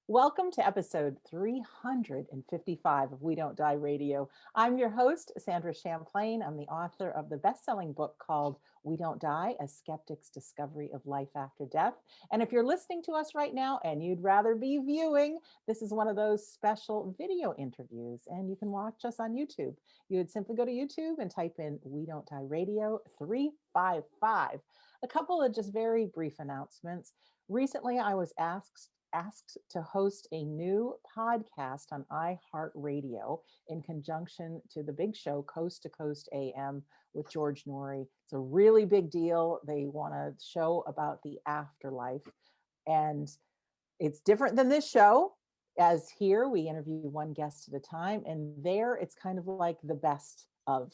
Welcome to episode 355 of We Don't Die Radio. I'm your host, Sandra Champlain. I'm the author of the best-selling book called We Don't Die, A Skeptic's Discovery of Life After Death. And if you're listening to us right now and you'd rather be viewing, this is one of those special video interviews, and you can watch us on YouTube. You would simply go to YouTube and type in We Don't Die Radio 355. A couple of just very brief announcements. Recently, I was asked to host a new podcast on iHeartRadio in conjunction to the big show Coast to Coast AM with George Norrie. It's a really big deal. They want a show about the afterlife, and it's different than this show. As here, we interview one guest at a time, and there it's kind of like the best of,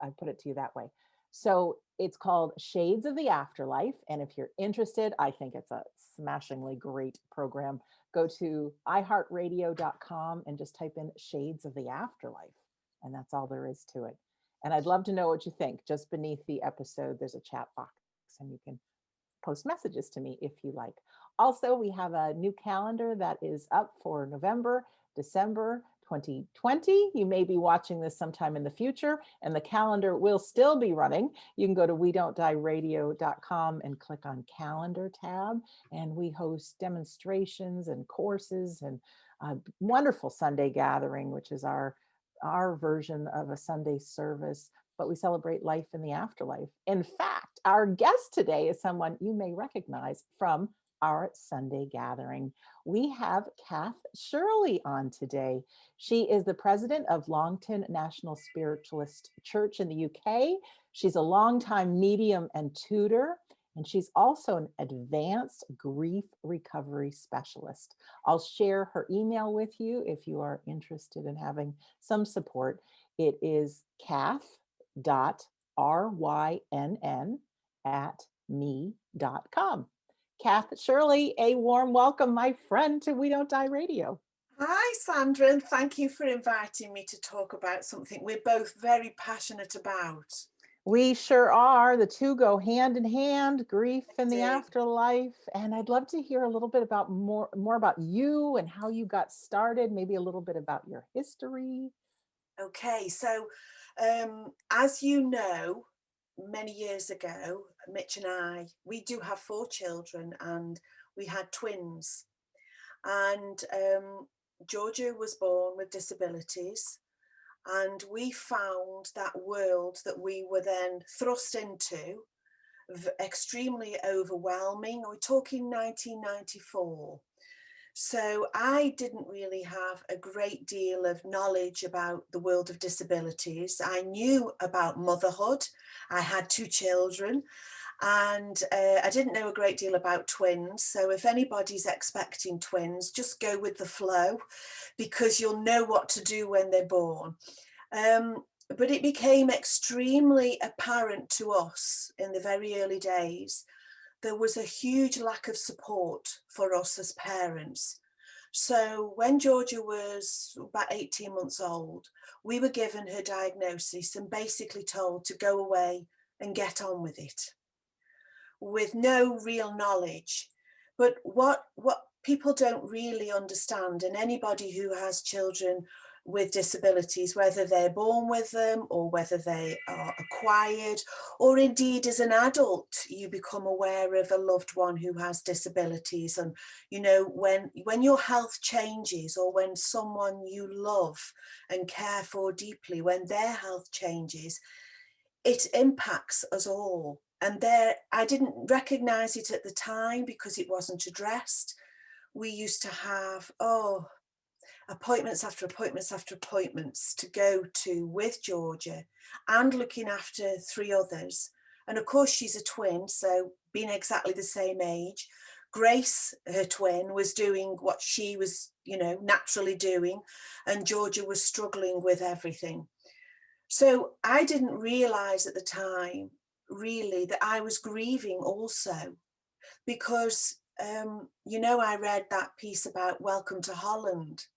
I put it to you that way. So it's called Shades of the Afterlife. And if you're interested, I think it's a smashingly great program. Go to iHeartRadio.com and just type in Shades of the Afterlife. And that's all there is to it. And I'd love to know what you think. Just beneath the episode, there's a chat box and you can post messages to me if you like. Also, we have a new calendar that is up for November, December 2020. You may be watching this sometime in the future, and the calendar will still be running. You can go to wedon'tdieradio.com and click on calendar tab, and we host demonstrations and courses and a wonderful Sunday gathering, which is our version of a Sunday service, but we celebrate life in the afterlife. In fact, our guest today is someone you may recognize from our Sunday gathering. We have Kathryn Shirley on today. She is the president of Longton National Spiritualist Church in the UK. She's a longtime medium and tutor, and she's also an advanced grief recovery specialist. I'll share her email with you if you are interested in having some support. It is kath.rynn@me.com. Kathryn Shirley, a warm welcome, my friend, to We Don't Die Radio. Hi, Sandra, and thank you for inviting me to talk about something we're both very passionate about. We sure are. The two go hand in hand, grief and the afterlife. And I'd love to hear a little bit about more about you and how you got started, maybe a little bit about your history. Okay, so as you know, many years ago, Mitch and I, we do have 4 children, and we had twins. And Georgia was born with disabilities. And we found that world that we were then thrust into extremely overwhelming. We're talking 1994. So I didn't really have a great deal of knowledge about the world of disabilities. I knew about motherhood. I had 2 children. And I didn't know a great deal about twins. So if anybody's expecting twins, just go with the flow, because you'll know what to do when they're born. But it became extremely apparent to us in the very early days, there was a huge lack of support for us as parents. So when Georgia was about 18 months old, we were given her diagnosis and basically told to go away and get on with it, with no real knowledge. But what people don't really understand, and anybody who has children with disabilities, whether they're born with them or whether they are acquired, or indeed as an adult you become aware of a loved one who has disabilities, and you know, when your health changes, or when someone you love and care for deeply, when their health changes, it impacts us all. And there, I didn't recognize it at the time because it wasn't addressed. We used to have, appointments after appointments after appointments to go to with Georgia, and looking after 3 others. And of course, she's a twin, so being exactly the same age. Grace, her twin, was doing what she was, naturally doing, and Georgia was struggling with everything. So I didn't realize at the time, really, that I was grieving also, because, I read that piece about Welcome to Holland.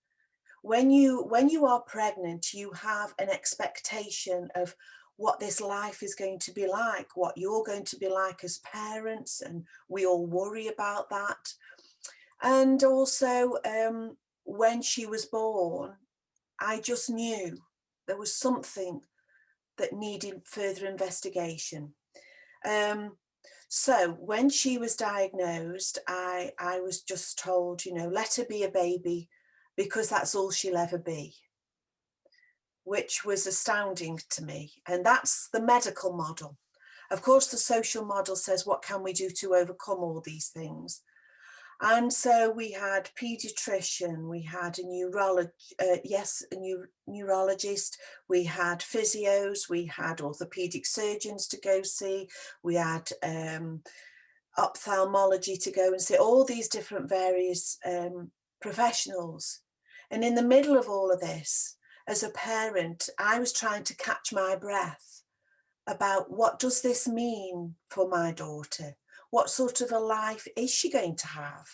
When you are pregnant, you have an expectation of what this life is going to be like, what you're going to be like as parents, and we all worry about that. And also when she was born, I just knew there was something that needed further investigation. So when she was diagnosed, I was just told, you know, let her be a baby because that's all she'll ever be, which was astounding to me. And that's the medical model. Of course, the social model says, what can we do to overcome all these things? And so we had pediatrician, we had a neurologist, we had physios, we had orthopedic surgeons to go see, we had ophthalmology to go and see, all these different various professionals. And in the middle of all of this, as a parent, I was trying to catch my breath about what does this mean for my daughter? What sort of a life is she going to have?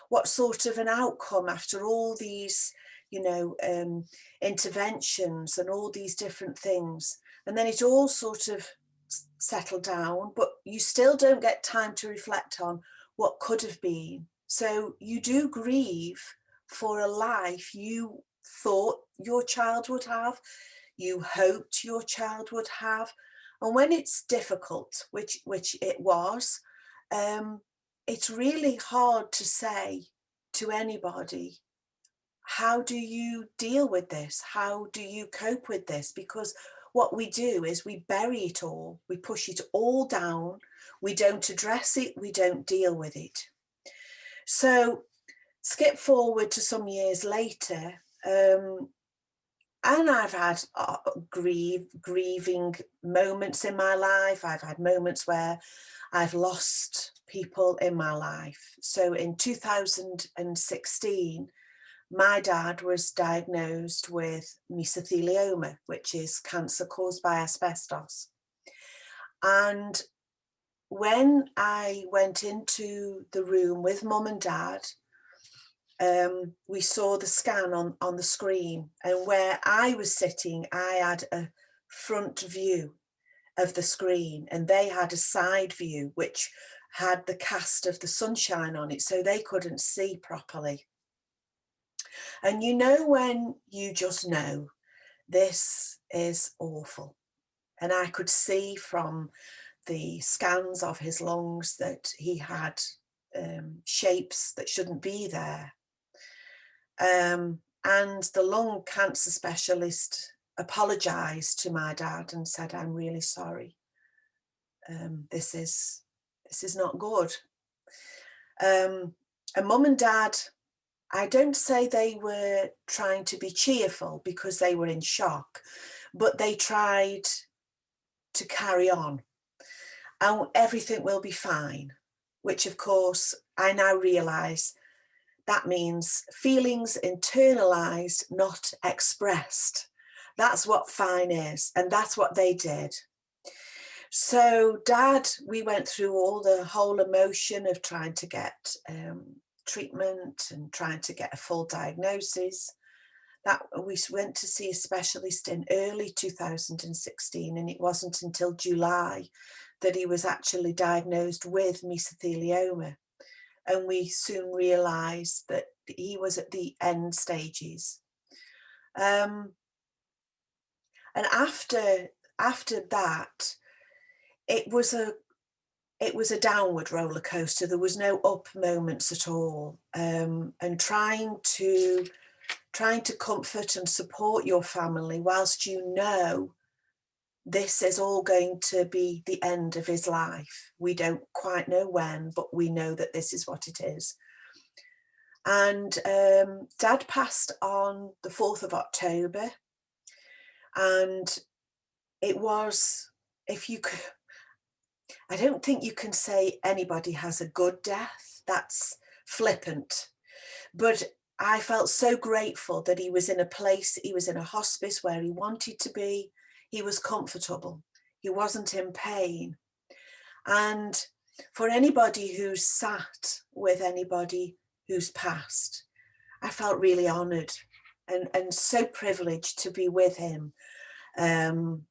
What sort of an outcome after all these, you know, interventions and all these different things? And then it all sort of settled down, but you still don't get time to reflect on what could have been. So you do grieve for a life you thought your child would have, you hoped your child would have. And when it's difficult, which it was, it's really hard to say to anybody, how do you deal with this? How do you cope with this? Because what we do is we bury it all, we push it all down, we don't address it, we don't deal with it. So skip forward to some years later, and I've had grieving moments in my life. I've had moments where I've lost people in my life. So in 2016, my dad was diagnosed with mesothelioma, which is cancer caused by asbestos. And when I went into the room with mum and dad, we saw the scan on the screen, and where I was sitting, I had a front view of the screen and they had a side view which had the cast of the sunshine on it, so they couldn't see properly. And you know when you just know this is awful. And I could see from the scans of his lungs that he had shapes that shouldn't be there. And the lung cancer specialist apologized to my dad and said, I'm really sorry. This is not good. And mum and dad, I don't say they were trying to be cheerful because they were in shock, but they tried to carry on and everything will be fine, which of course I now realize that means feelings internalized, not expressed. That's what fine is, and that's what they did. So Dad, we went through the whole emotion of trying to get treatment and trying to get a full diagnosis. That we went to see a specialist in early 2016, and it wasn't until July that he was actually diagnosed with mesothelioma. And we soon realized that he was at the end stages. And after that, it was a downward roller coaster. There was no up moments at all. And trying to comfort and support your family whilst you know this is all going to be the end of his life. We don't quite know when, but we know that this is what it is. And Dad passed on the 4th of October. And it was, if you could, I don't think you can say anybody has a good death. That's flippant. But I felt so grateful that he was in a place, he was in a hospice where he wanted to be. He was comfortable. He wasn't in pain. And for anybody who's sat with anybody who's passed, I felt really honoured and so privileged to be with him. And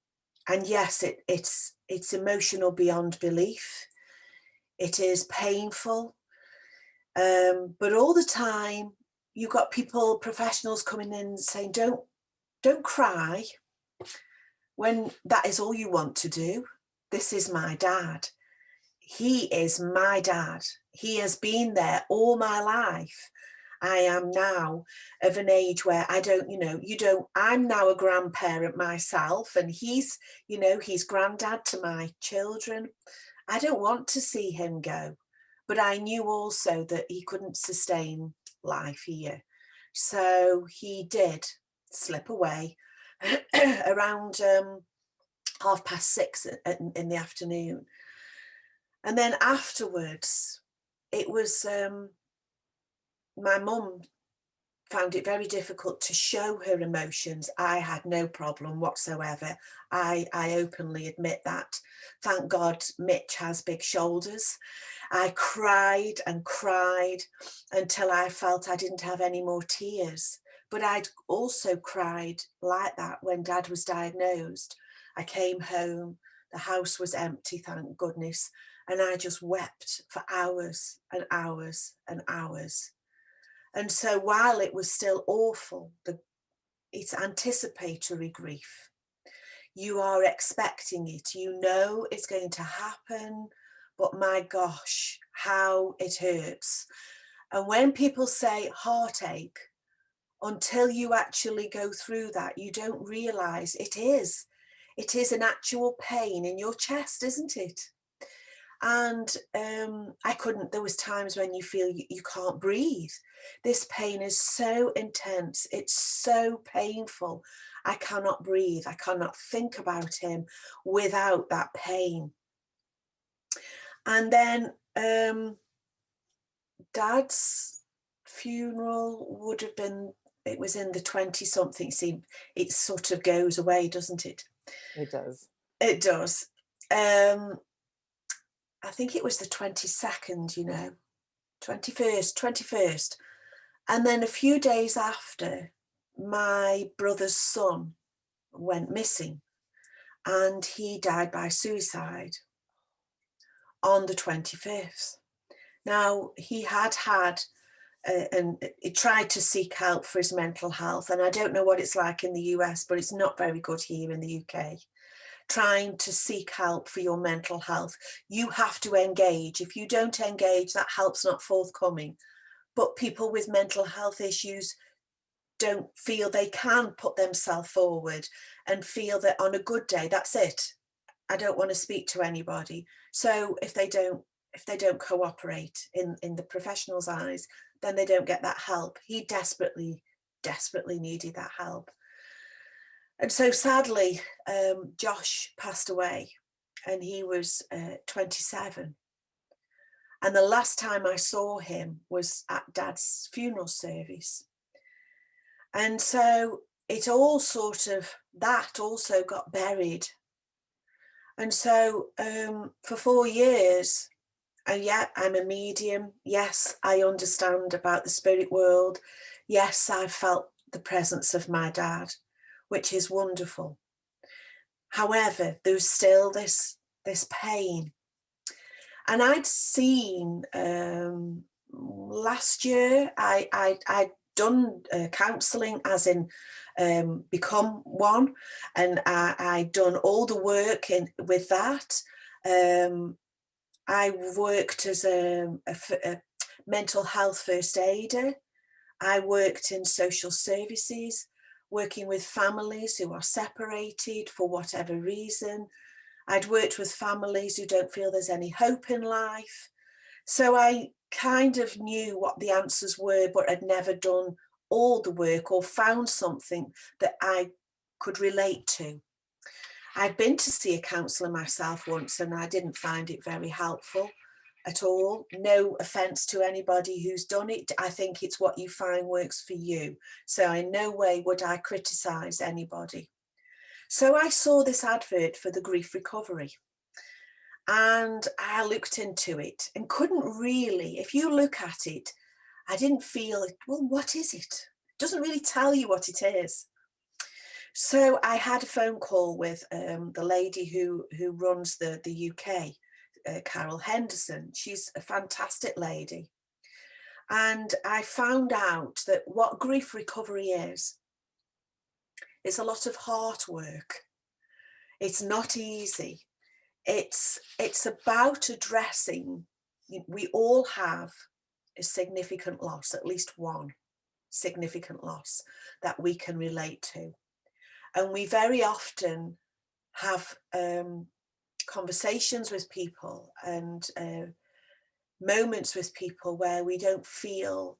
yes, it's emotional beyond belief. It is painful. But all the time, you've got people, professionals coming in saying, don't cry when that is all you want to do. This is my dad. He is my dad. He has been there all my life. I am now of an age where I don't, I'm now a grandparent myself, and he's granddad to my children. I don't want to see him go, but I knew also that he couldn't sustain life here. So he did slip away around 6:30 in the afternoon. And then afterwards, it was my mum found it very difficult to show her emotions. I had no problem whatsoever. I openly admit that. Thank God Mitch has big shoulders. I cried and cried until I felt I didn't have any more tears. But I'd also cried like that when Dad was diagnosed. I came home, the house was empty, thank goodness, and I just wept for hours and hours and hours. And so while it was still awful, it's anticipatory grief. You are expecting it, you know it's going to happen, but my gosh, how it hurts. And when people say heartache, until you actually go through that, you don't realize it is an actual pain in your chest, isn't it? And there was times when you feel you can't breathe. This pain is so intense. It's so painful. I cannot breathe. I cannot think about him without that pain. And then Dad's funeral would have been, it was in the 20-something. See, it sort of goes away, doesn't it? It does. It does. I think it was the 22nd, 21st. And then a few days after, my brother's son went missing, and he died by suicide on the 25th. Now, he had and he tried to seek help for his mental health, and I don't know what it's like in the US, but it's not very good here in the UK. Trying to seek help for your mental health, you have to engage. If you don't engage, that help's not forthcoming. But people with mental health issues don't feel they can put themselves forward and feel that on a good day, that's it. I don't want to speak to anybody. So if they don't cooperate in the professional's eyes, then they don't get that help. He desperately needed that help. And so sadly, Josh passed away, and he was 27. And the last time I saw him was at Dad's funeral service. And so it all that also got buried. And so for 4 years, and yeah, I'm a medium. Yes, I understand about the spirit world. Yes, I felt the presence of my dad, which is wonderful. However, there's still this pain. And I'd seen last year, I'd done counselling, as in become one, and I'd done all the work with that. I worked as a mental health first aider. I worked in social services, working with families who are separated for whatever reason. I'd worked with families who don't feel there's any hope in life. So I kind of knew what the answers were, but had never done all the work or found something that I could relate to. I'd been to see a counsellor myself once, and I didn't find it very helpful at all. No offence to anybody who's done it. I think it's what you find works for you. So in no way would I criticise anybody. So I saw this advert for the grief recovery, and I looked into it and couldn't really, if you look at it, I didn't feel, well, what is it? It doesn't really tell you what it is. So I had a phone call with the lady who runs the UK, Carol Henderson. She's a fantastic lady. And I found out that what grief recovery is a lot of heart work. It's not easy. It's about addressing, we all have a significant loss, at least one significant loss that we can relate to. And we very often have conversations with people and moments with people where we don't feel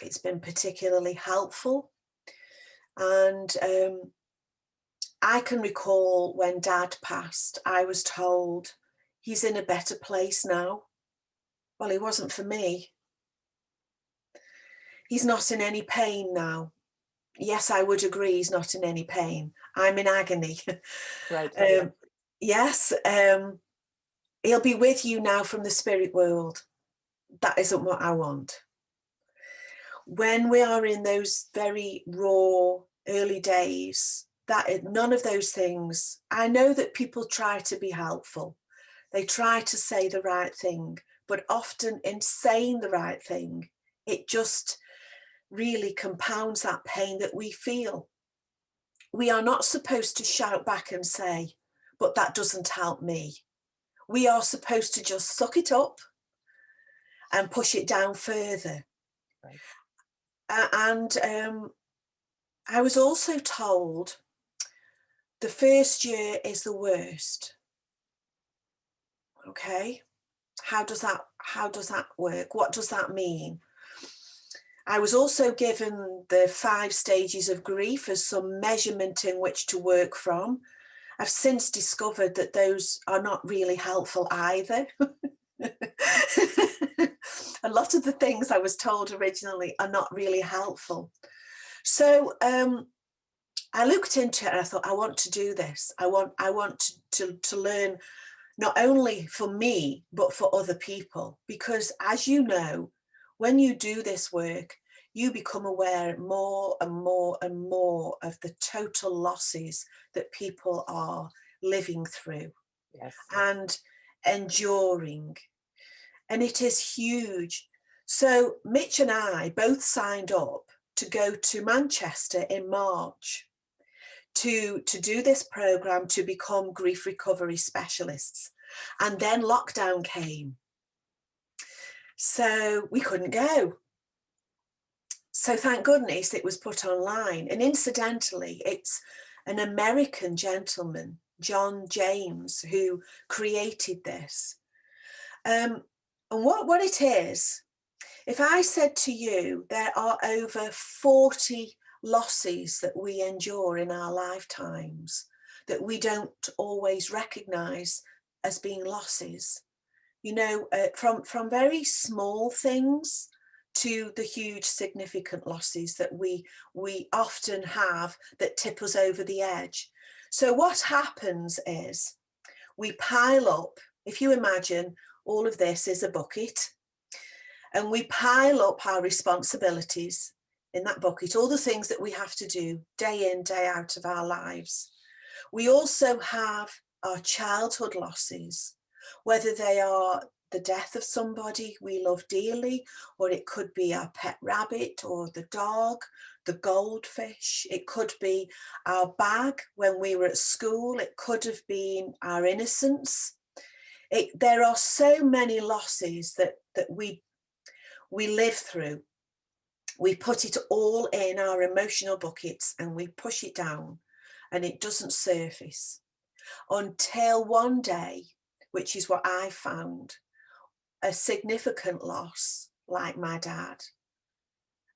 it's been particularly helpful. And I can recall when Dad passed, I was told he's in a better place now. Well, he wasn't for me. He's not in any pain now. Yes, I would agree he's not in any pain. I'm in agony. Right. Yes, he'll be with you now from the spirit world. That isn't what I want. When we are in those very raw early days, none of those things, I know that people try to be helpful. They try to say the right thing, but often in saying the right thing, it just really compounds that pain that we feel. We are not supposed to shout back and say, but that doesn't help me. We are supposed to just suck it up and push it down further. Right. And I was also told the first year is the worst. Okay, how does that work? What does that mean? I was also given the 5 stages of grief as some measurement in which to work from. I've since discovered that those are not really helpful either. A lot of the things I was told originally are not really helpful. So I looked into it and I thought, I want to do this. I want to learn, not only for me, but for other people. Because as you know, when you do this work, you become aware more and more and more of the total losses that people are living through. Yes. And enduring. And it is huge. So Mitch and I both signed up to go to Manchester in March to do this program to become grief recovery specialists. And then lockdown came. So we couldn't go. So thank goodness it was put online. And incidentally, it's an American gentleman, John James, who created this. And what it is, if I said to you, there are over 40 losses that we endure in our lifetimes that we don't always recognize as being losses, you know, from very small things to the huge significant losses that we often have that tip us over the edge. So what happens is we pile up, if you imagine all of this is a bucket, and we pile up our responsibilities in that bucket, all the things that we have to do day in, day out of our lives. We also have our childhood losses, whether they are the death of somebody we love dearly, or it could be our pet rabbit or the dog, the goldfish. It could be our bag when we were at school. It could have been our innocence. There are so many losses that we live through. We put it all in our emotional buckets and we push it down, and it doesn't surface until one day, which is what I found, a significant loss like my dad.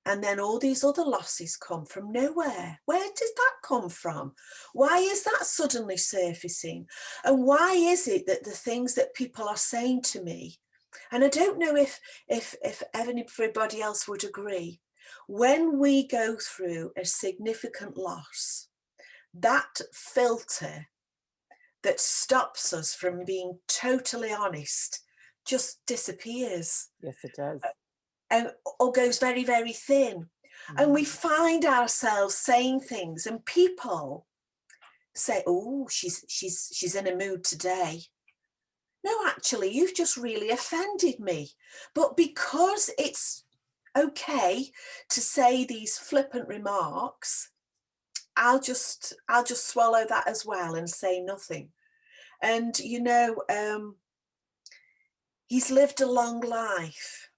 And then all these other losses come from nowhere. Where does that come from? Why is that suddenly surfacing? And why is it that the things that people are saying to me, and I don't know if everybody else would agree, when we go through a significant loss, that filter that stops us from being totally honest just disappears. Yes, it does. Or goes very, very thin. And we find ourselves saying things, and people say, oh, she's in a mood today. No, actually, you've just really offended me. But because it's okay to say these flippant remarks, I'll just swallow that as well and say nothing. And you know, he's lived a long life.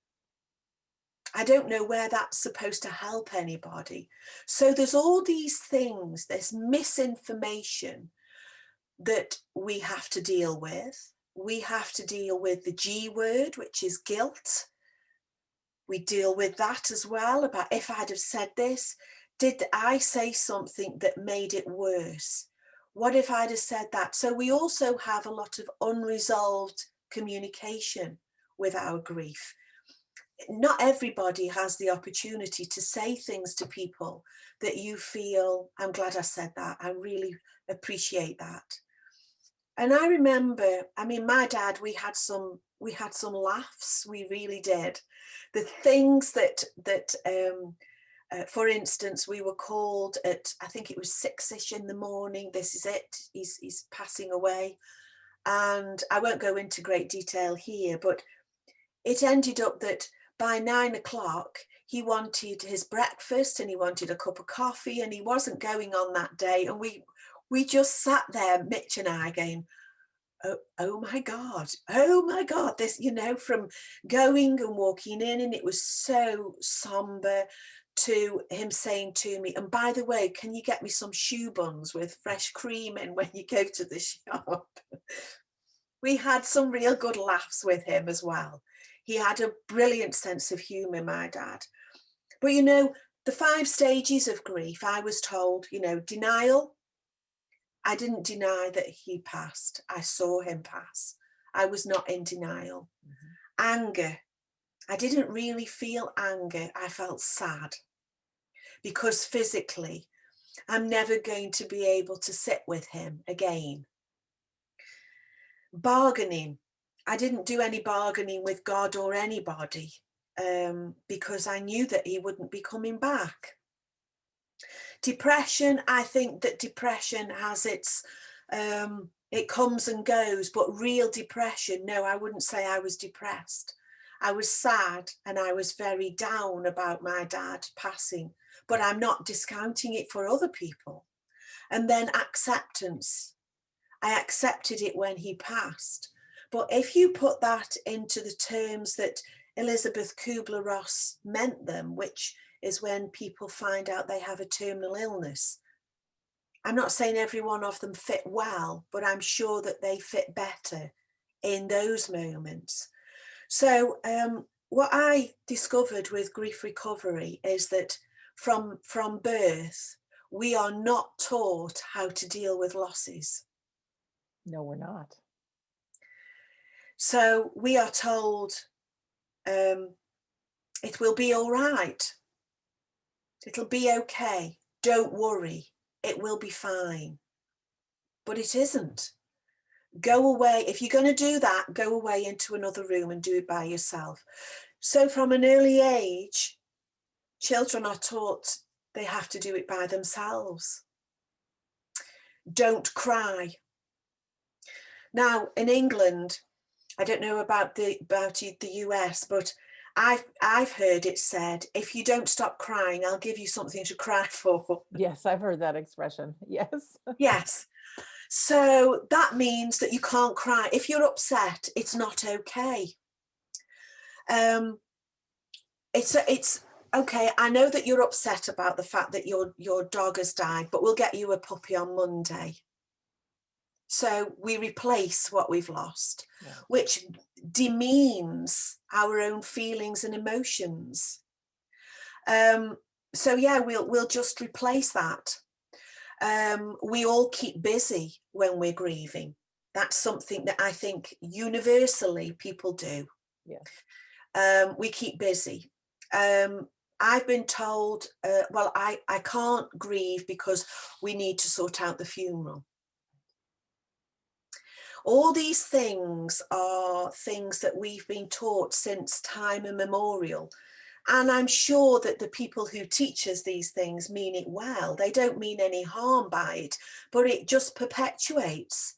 I don't know where that's supposed to help anybody. So there's all these things, there's misinformation that we have to deal with. We have to deal with the G word, which is guilt. We deal with that as well, about if I'd have said this, did I say something that made it worse? What if I'd have said that? So we also have a lot of unresolved communication with our grief. Not everybody has the opportunity to say things to people that you feel, I'm glad I said that, I really appreciate that. And I remember, I mean, my dad, we had some laughs, we really did. The things that for instance, we were called at, I think it was 6ish in the morning, this is it, he's passing away. And I won't go into great detail here, but it ended up that by 9 o'clock, he wanted his breakfast and he wanted a cup of coffee and he wasn't going on that day. And we just sat there, Mitch and I, going, oh my God, this, you know, from going and walking in, and it was so somber, to him saying to me, and by the way, can you get me some shoe buns with fresh cream in when you go to the shop? We had some real good laughs with him as well. He had a brilliant sense of humour, my dad. But you know, the 5 stages of grief, I was told, you know, denial. I didn't deny that he passed. I saw him pass. I was not in denial. Mm-hmm. Anger. I didn't really feel anger. I felt sad, because physically, I'm never going to be able to sit with him again. Bargaining. I didn't do any bargaining with God or anybody, because I knew that he wouldn't be coming back. Depression, I think that depression has its, it comes and goes, but real depression, no, I wouldn't say I was depressed. I was sad and I was very down about my dad passing, but I'm not discounting it for other people. And then acceptance. I accepted it when he passed. But if you put that into the terms that Elizabeth Kubler-Ross meant them, which is when people find out they have a terminal illness, I'm not saying every one of them fit well, but I'm sure that they fit better in those moments. So what I discovered with grief recovery is that from birth, we are not taught how to deal with losses. No, we're not. So we are told it will be all right. It'll be okay. Don't worry. It will be fine. But it isn't. Go away. If you're going to do that, go away into another room and do it by yourself. So from an early age, children are taught they have to do it by themselves. Don't cry. Now, in England, I don't know about the US, but I've heard it said, if you don't stop crying, I'll give you something to cry for. Yes, I've heard that expression. Yes. Yes. So that means that you can't cry. If you're upset, it's not okay. It's okay. I know that you're upset about the fact that your dog has died, but we'll get you a puppy on Monday. So we replace what we've lost, yeah, which demeans our own feelings and emotions. So yeah, we'll just replace that. We all keep busy when we're grieving. That's something that I think universally people do. Yeah. We keep busy. I've been told, well, I can't grieve because we need to sort out the funeral. All these things are things that we've been taught since time immemorial. And I'm sure that the people who teach us these things mean it well. They don't mean any harm by it, but it just perpetuates.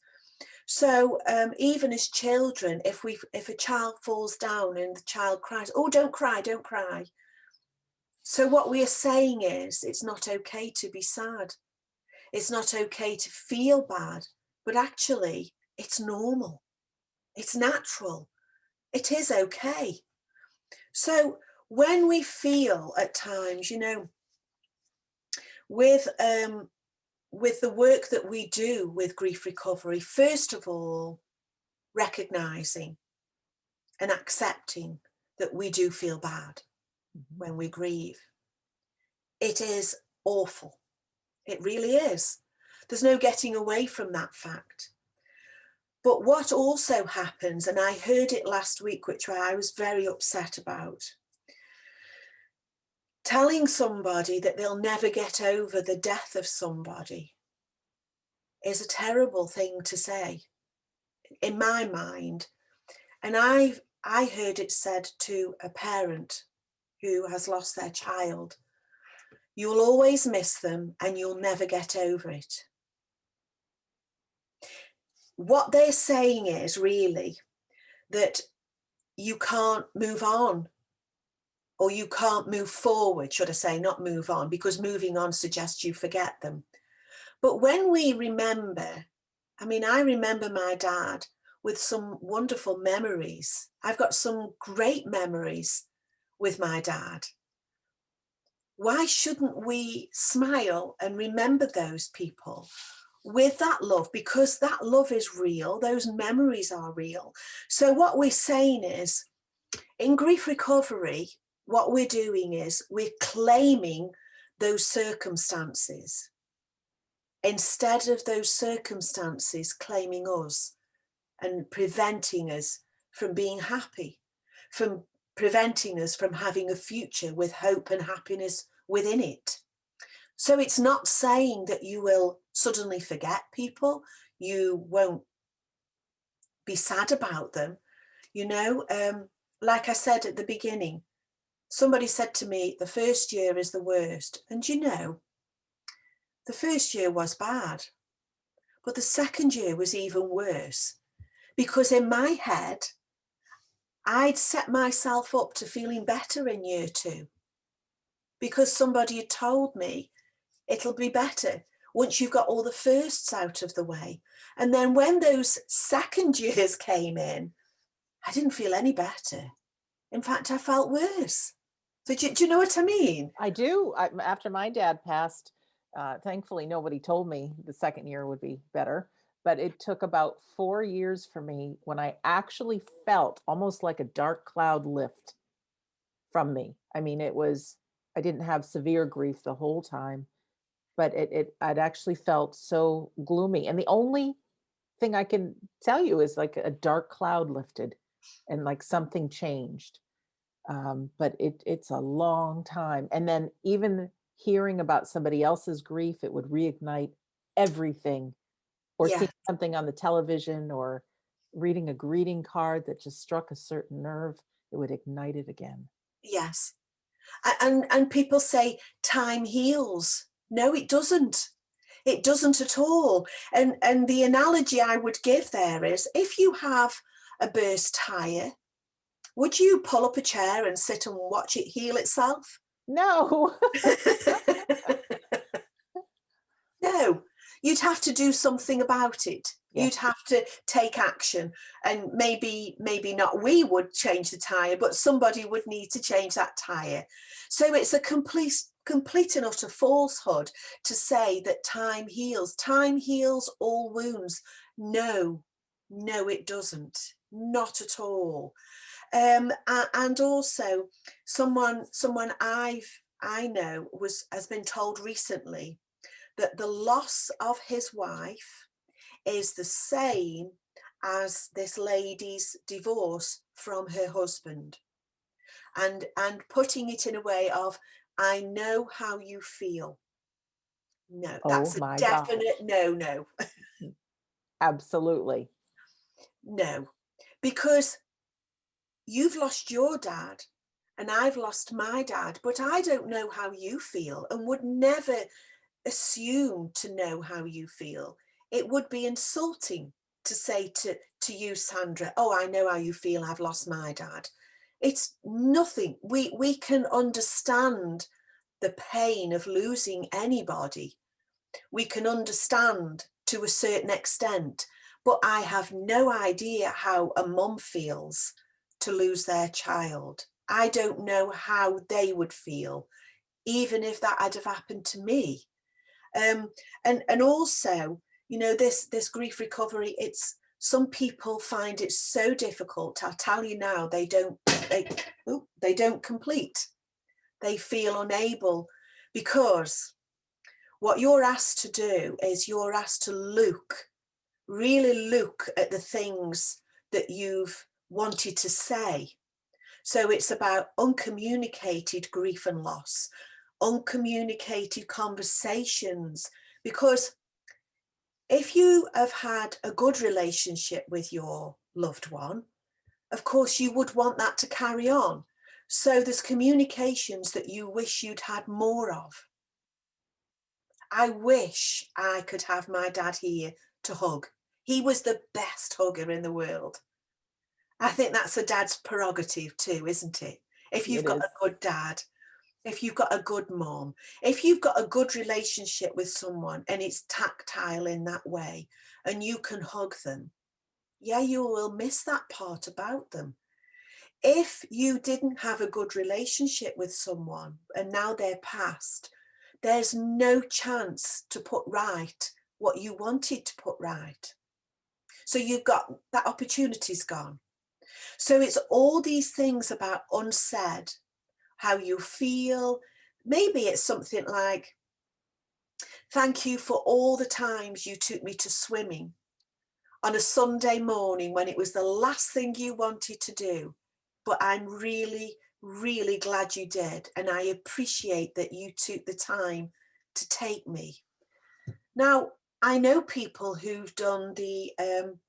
So even as children, if a child falls down and the child cries, oh, don't cry, don't cry. So what we are saying is it's not okay to be sad. It's not okay to feel bad, but actually it's normal. It's natural. It is okay. So when we feel at times, you know, with the work that we do with grief recovery, first of all, recognizing and accepting that we do feel bad when we grieve. It is awful. It really is. There's no getting away from that fact. But what also happens, and I heard it last week, which I was very upset about, telling somebody that they'll never get over the death of somebody is a terrible thing to say, in my mind. And I heard it said to a parent who has lost their child, you'll always miss them and you'll never get over it. What they're saying is really that you can't move on, or you can't move forward, should I say, not move on, because moving on suggests you forget them. But when we remember, I mean, I remember my dad with some wonderful memories. I've got some great memories with my dad. Why shouldn't we smile and remember those people with that love? Because that love is real. Those memories are real. So what we're saying is, in grief recovery, what we're doing is we're claiming those circumstances instead of those circumstances claiming us and preventing us from being happy, from preventing us from having a future with hope and happiness within it. So it's not saying that you will suddenly forget people, you won't be sad about them. You know, like I said at the beginning, somebody said to me, the first year is the worst. And you know, the first year was bad, but the second year was even worse, because in my head, I'd set myself up to feeling better in year 2, because somebody had told me it'll be better once you've got all the firsts out of the way. And then when those second years came in, I didn't feel any better. In fact, I felt worse. So do you know what I mean? I do. After my dad passed, thankfully, nobody told me the second year would be better. But it took about 4 years for me when I actually felt almost like a dark cloud lift from me. I mean, I didn't have severe grief the whole time, but I'd actually felt so gloomy. And the only thing I can tell you is like a dark cloud lifted and like something changed. But it's a long time. And then even hearing about somebody else's grief, it would reignite everything, or Yeah, seeing something on the television, or reading a greeting card that just struck a certain nerve, it would ignite it again. yes. And people say time heals. No, it doesn't. It doesn't at all. And the analogy I would give there is, if you have a burst tire, would you pull up a chair and sit and watch it heal itself? No. No, you'd have to do something about it. Yeah. You'd have to take action, and maybe not we would change the tire, but somebody would need to change that tire. So it's a complete and utter falsehood to say that time heals. Time heals all wounds. No, it doesn't. Not at all. And also, someone I know has been told recently that the loss of his wife is the same as this lady's divorce from her husband, and putting it in a way of, I know how you feel. No, Oh that's a my definite gosh. no. Absolutely. No, because you've lost your dad and I've lost my dad, but I don't know how you feel and would never assume to know how you feel. It would be insulting to say to you, Sandra, oh, I know how you feel, I've lost my dad. It's nothing. We can understand the pain of losing anybody. We can understand to a certain extent, but I have no idea how a mum feels to lose their child. I don't know how they would feel, even if that had have happened to me. And also, you know, this grief recovery, it's, some people find it so difficult. I'll tell you now, they don't complete. They feel unable, because what you're asked to do is you're asked to really look at the things that you've wanted to say. So it's about uncommunicated grief and loss, uncommunicated conversations, because if you have had a good relationship with your loved one, of course you would want that to carry on. So there's communications that you wish you'd had more of. I wish I could have my dad here to hug. He was the best hugger in the world. I think that's a dad's prerogative too, isn't it? If you've got a good dad, if you've got a good mom, if you've got a good relationship with someone and it's tactile in that way and you can hug them, yeah, you will miss that part about them. If you didn't have a good relationship with someone and now they're passed, there's no chance to put right what you wanted to put right. So you've got, that opportunity's gone. So it's all these things about unsaid, how you feel. Maybe it's something like, thank you for all the times you took me to swimming on a Sunday morning when it was the last thing you wanted to do. But I'm really, really glad you did. And I appreciate that you took the time to take me. Now, I know people who've done the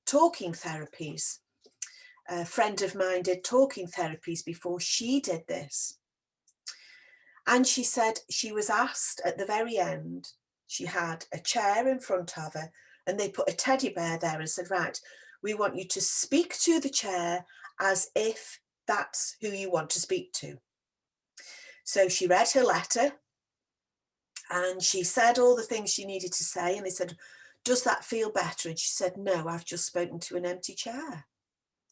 talking therapies. A friend of mine did talking therapies before she did this. And she said she was asked at the very end, she had a chair in front of her and they put a teddy bear there and said, right, we want you to speak to the chair as if that's who you want to speak to. So she read her letter and she said all the things she needed to say. And they said, does that feel better? And she said, no, I've just spoken to an empty chair.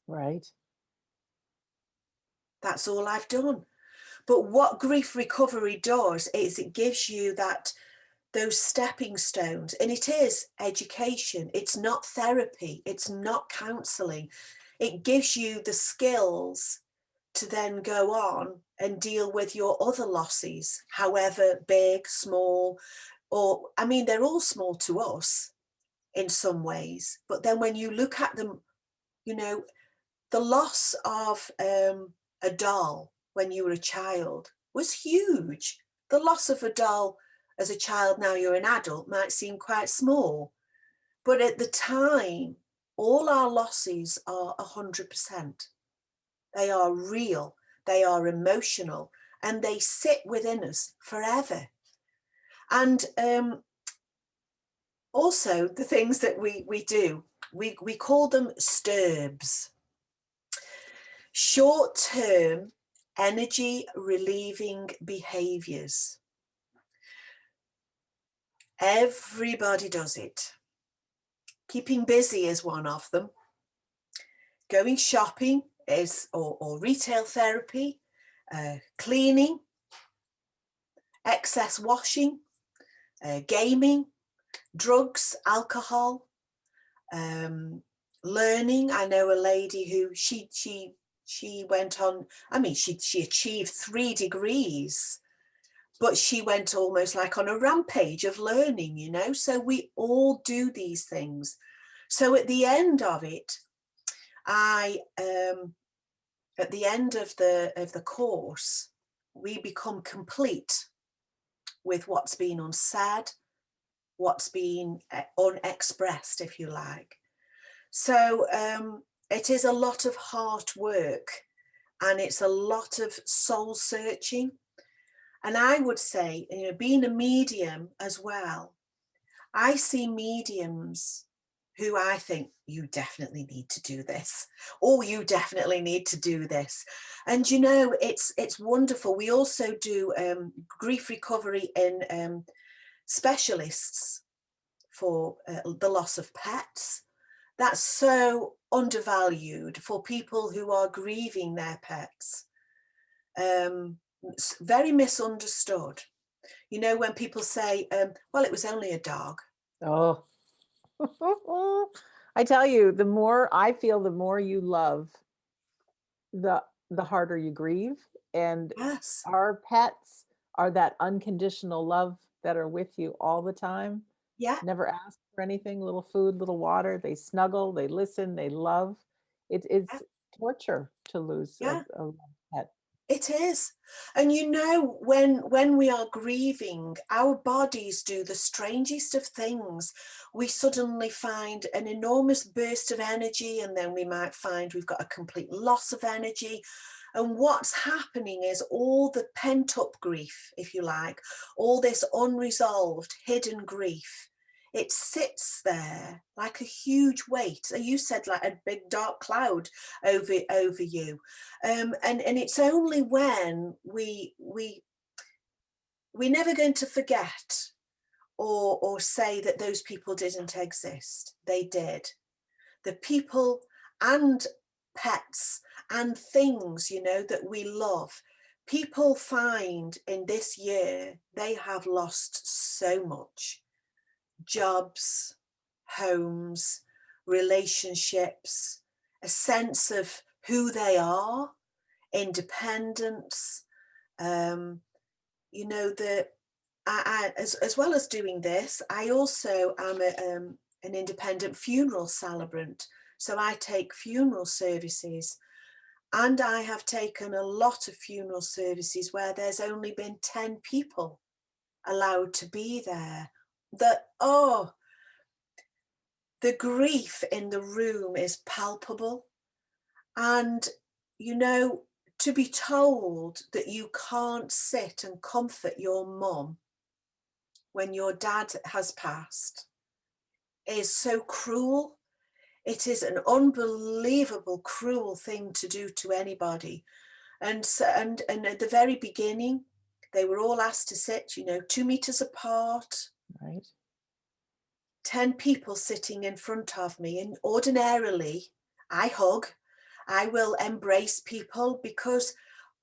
Right. That's all I've done. But what grief recovery does is it gives you those stepping stones, and it is education. It's not therapy. It's not counselling. It gives you the skills to then go on and deal with your other losses, however big, small, or, I mean, they're all small to us in some ways. But then when you look at them, you know, the loss of a doll when you were a child was huge. The loss of a doll as a child, now you're an adult, might seem quite small. But at the time, all our losses are 100%. They are real, they are emotional, and they sit within us forever. And also the things that we do, we call them STIRBs. Short-term energy relieving behaviors. Everybody does it. Keeping busy is one of them. Going shopping is, or retail therapy, cleaning, excess washing, gaming, drugs, alcohol, learning. I know a lady who she went on, I mean, she achieved 3 degrees, but she went almost like on a rampage of learning, you know. So we all do these things. So at the end of it, at the end of the course, we become complete with what's been unsaid, what's been unexpressed, if you like. So it is a lot of hard work, and it's a lot of soul searching. And I would say, you know, being a medium as well, I see mediums who I think you definitely need to do this, or you definitely need to do this. And you know, it's wonderful. We also do grief recovery in specialists for the loss of pets. That's so undervalued for people who are grieving their pets. It's very misunderstood. You know, when people say, well, it was only a dog. Oh, I tell you, the more I feel, the more you love, the harder you grieve. And Yes. our pets are that unconditional love that are with you all the time. Yeah. Never ask for anything, little food, little water. They snuggle, they listen, they love. It's torture to lose Yeah. a loved pet. It is. And you know, when we are grieving, our bodies do the strangest of things. We suddenly find an enormous burst of energy, and then we might find we've got a complete loss of energy. And what's happening is all the pent-up grief, if you like, all this unresolved, hidden grief, it sits there like a huge weight. You said like a big dark cloud over you. And it's only when we're never going to forget or say that those people didn't exist. They did. The people and pets and things, you know, that we love. People find in this year they have lost so much. Jobs, homes, relationships, a sense of who they are, independence. You know, as well as doing this, I also am an independent funeral celebrant. So I take funeral services, and I have taken a lot of funeral services where there's only been 10 people allowed to be there. The grief in the room is palpable. And, you know, to be told that you can't sit and comfort your mum when your dad has passed is so cruel. It is an unbelievable cruel thing to do to anybody. And at the very beginning, they were all asked to sit, you know, 2 meters apart. Right. 10 people sitting in front of me, and ordinarily I hug. I will embrace people because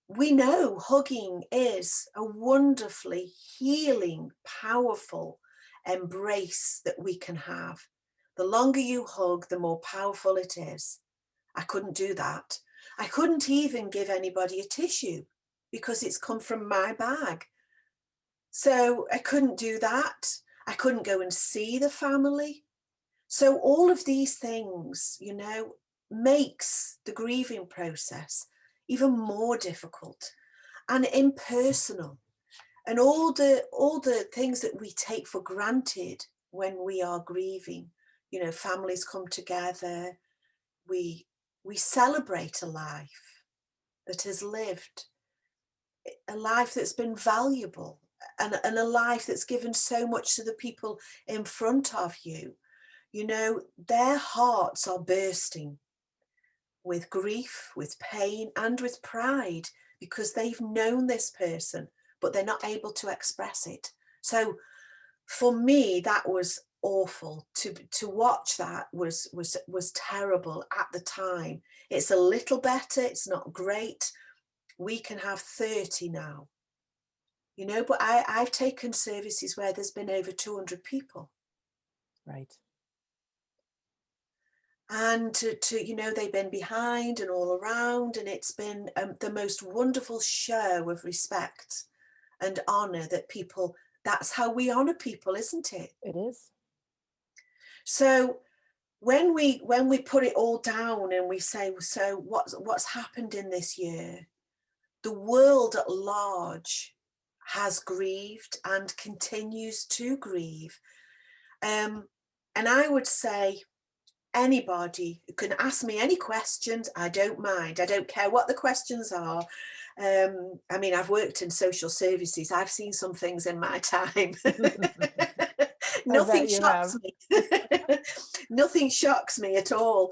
we know hugging is a wonderfully healing, powerful embrace that we can have. The longer you hug, the more powerful it is. I couldn't do that. I couldn't even give anybody a tissue because it's come from my bag. So I couldn't do that. I couldn't go and see the family. So all of these things, you know, makes the grieving process even more difficult and impersonal. And all the things that we take for granted when we are grieving, you know, families come together, we celebrate a life that has lived, a life that's been valuable, and a life that's given so much to the people in front of you. You know, their hearts are bursting with grief, with pain, and with pride because they've known this person, but they're not able to express it. So for me, that was awful. To watch that was terrible at the time. It's a little better, it's not great. We can have 30 now, you know, but I've taken services where there's been over 200 people. Right. And to you know, they've been behind and all around, and it's been the most wonderful show of respect and honor that people, that's how we honor people, isn't it? It is. So when we put it all down and we say, so what's happened in this year, the world at large has grieved and continues to grieve. And I would say anybody can ask me any questions. I don't mind. I don't care what the questions are. I mean, I've worked in social services. I've seen some things in my time. I Nothing bet you shocks have. me. Nothing shocks me at all.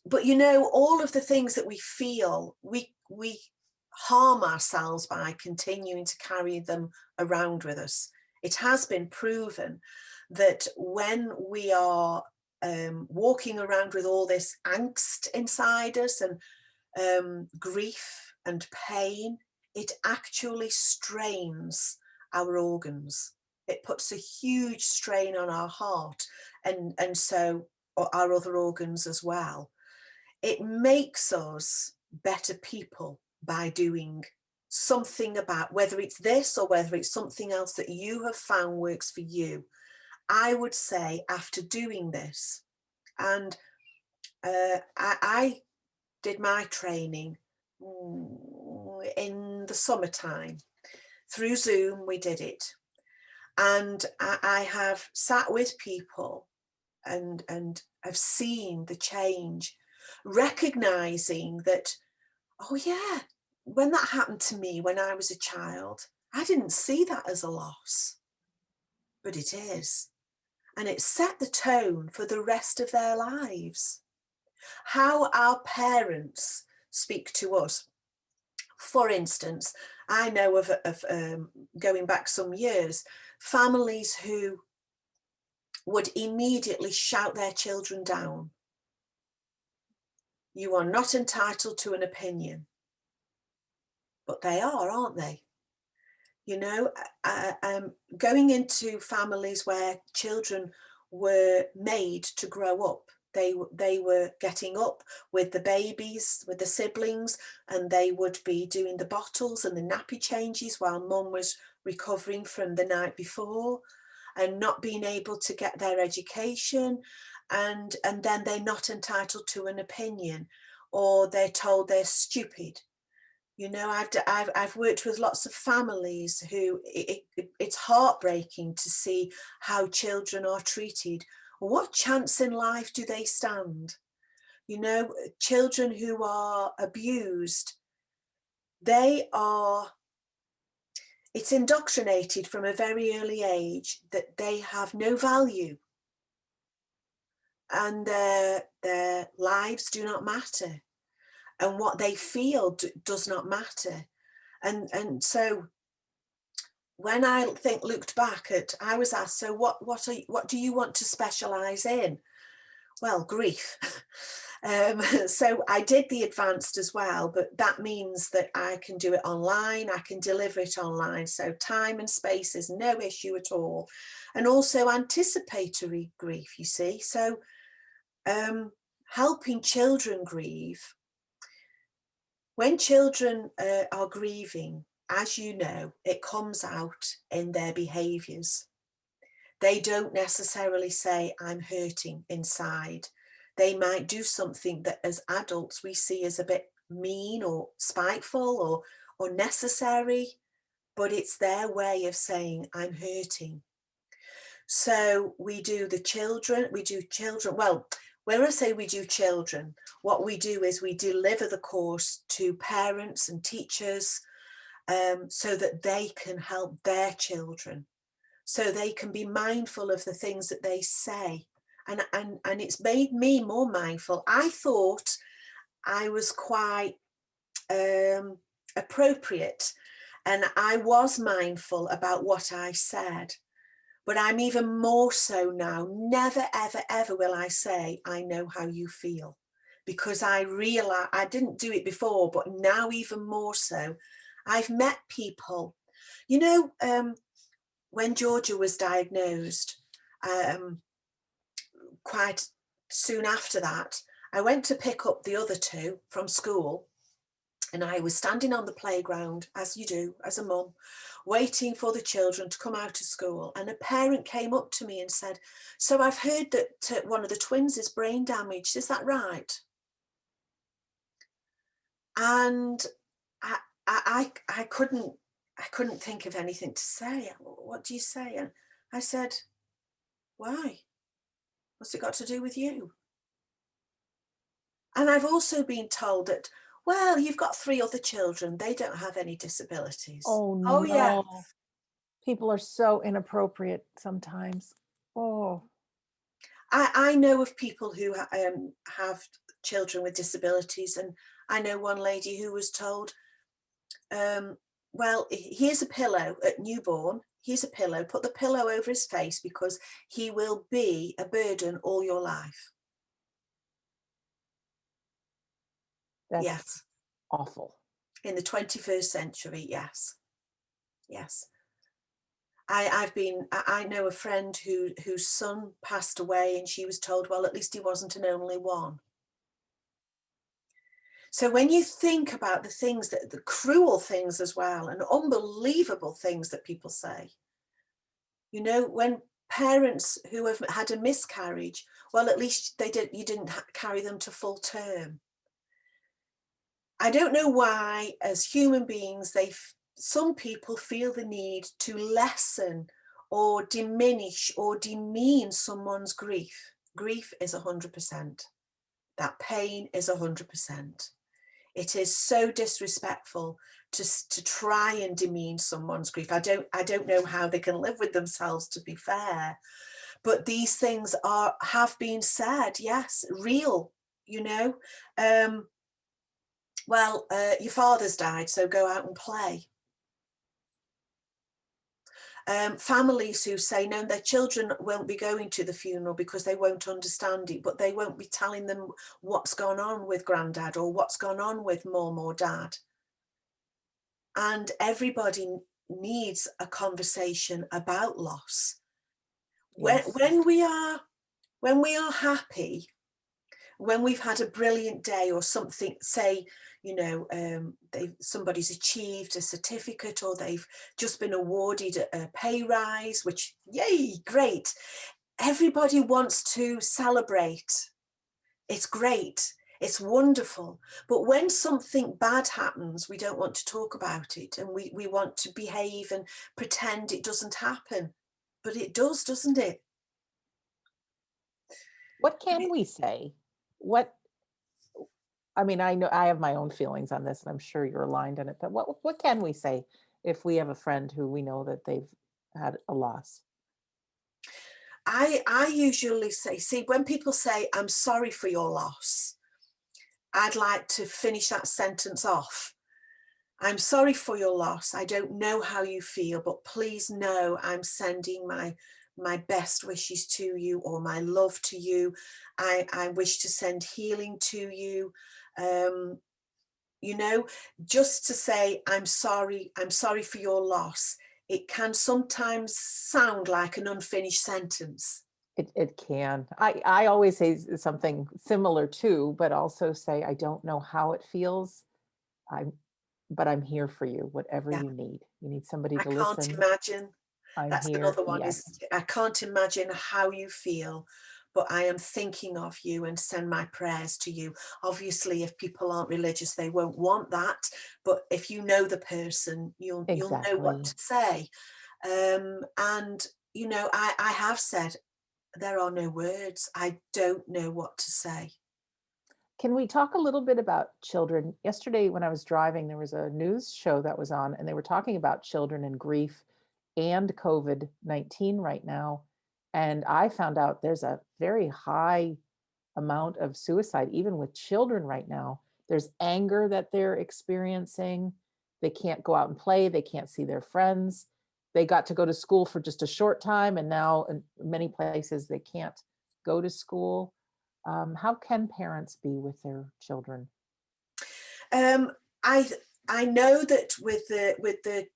But you know, all of the things that we feel, we harm ourselves by continuing to carry them around with us. It has been proven that when we are walking around with all this angst inside us and grief and pain, it actually strains our organs. It puts a huge strain on our heart and so our other organs as well. It makes us better people by doing something about, whether it's this or whether it's something else that you have found works for you. I would say after doing this, and I did my training in the summertime. Through Zoom, we did it. And I have sat with people and have seen the change, recognizing that, oh yeah, when that happened to me when I was a child, I didn't see that as a loss, but it is. And it set the tone for the rest of their lives. How our parents speak to us. For instance, I know of going back some years, families who would immediately shout their children down. You are not entitled to an opinion. But they are, aren't they? You know, going into families where children were made to grow up. They were getting up with the babies, with the siblings, and they would be doing the bottles and the nappy changes while mum was recovering from the night before and not being able to get their education. And then they're not entitled to an opinion, or they're told they're stupid. You know, I've worked with lots of families who it's heartbreaking to see how children are treated. What chance in life do they stand? You know, children who are abused, it's indoctrinated from a very early age that they have no value and their lives do not matter. And what they feel does not matter. And so when I looked back at, I was asked, so what do you want to specialize in? Well, grief. So I did the advanced as well, but that means that I can do it online. I can deliver it online. So time and space is no issue at all. And also anticipatory grief, you see. So helping children grieve. When children are grieving, as you know, it comes out in their behaviours. They don't necessarily say, I'm hurting inside. They might do something that as adults we see as a bit mean or spiteful or unnecessary, but it's their way of saying, I'm hurting. So we do children, well, when I say we do children, what we do is we deliver the course to parents and teachers so that they can help their children, so they can be mindful of the things that they say. And it's made me more mindful. I thought I was quite appropriate and I was mindful about what I said. But I'm even more so now. Never, ever, ever will I say, I know how you feel. Because I realize, I didn't do it before, but now even more so. I've met people, you know, when Georgia was diagnosed, quite soon after that, I went to pick up the other two from school. And I was standing on the playground, as you do, as a mum, waiting for the children to come out of school. And a parent came up to me and said, so I've heard that one of the twins is brain damaged. Is that right? And I couldn't think of anything to say. What do you say? And I said, why? What's it got to do with you? And I've also been told that, well, you've got 3 other children. They don't have any disabilities. Oh, Oh, yeah. no. People are so inappropriate sometimes. Oh. I know of people who have children with disabilities, and I know one lady who was told, well, here's a pillow at newborn, here's a pillow, put the pillow over his face because he will be a burden all your life. That's Yes. awful. In the 21st century, yes. Yes. I know a friend whose son passed away, and she was told, well, at least he wasn't an only one. So when you think about the things that, the cruel things as well, and unbelievable things that people say, you know, when parents who have had a miscarriage, well, at least you didn't carry them to full term. I don't know why, as human beings, some people feel the need to lessen or diminish or demean someone's grief. Grief is 100%. That pain is 100%. It is so disrespectful to try and demean someone's grief. I don't know how they can live with themselves, to be fair. But these things have been said, yes, real, you know. Well, your father's died, so go out and play. Families who say, no, their children won't be going to the funeral because they won't understand it, but they won't be telling them what's gone on with granddad or what's gone on with mum or dad. And everybody needs a conversation about loss. Yes. When we are happy, when we've had a brilliant day or something, say, you know, somebody's achieved a certificate, or they've just been awarded a pay rise, which, yay, great. Everybody wants to celebrate. It's great. It's wonderful. But when something bad happens, we don't want to talk about it, and we want to behave and pretend it doesn't happen. But it does, doesn't it? What can we say? I mean, I know I have my own feelings on this, and I'm sure you're aligned on it, but what can we say if we have a friend who we know that they've had a loss? I usually say, see, when people say, I'm sorry for your loss, I'd like to finish that sentence off. I'm sorry for your loss. I don't know how you feel, but please know I'm sending my best wishes to you, or my love to you. I wish to send healing to you. You know, just to say, I'm sorry for your loss. It can sometimes sound like an unfinished sentence. It can. I always say something similar too, but also say, I don't know how it feels. But I'm here for you, whatever Yeah, you need. You need somebody I to can't listen. imagine. I'm That's here. another one, is Yes, I can't imagine how you feel, but I am thinking of you and send my prayers to you. Obviously, if people aren't religious, they won't want that. But if you know the person, you'll know what exactly. to say. And, you know, I have said, there are no words. I don't know what to say. Can we talk a little bit about children? Yesterday, when I was driving, there was a news show that was on, and they were talking about children and grief and COVID-19 right now. And I found out there's a very high amount of suicide, even with children right now. There's anger that they're experiencing. They can't go out and play. They can't see their friends. They got to go to school for just a short time, and now in many places they can't go to school. How can parents be with their children? Um, I I know that with the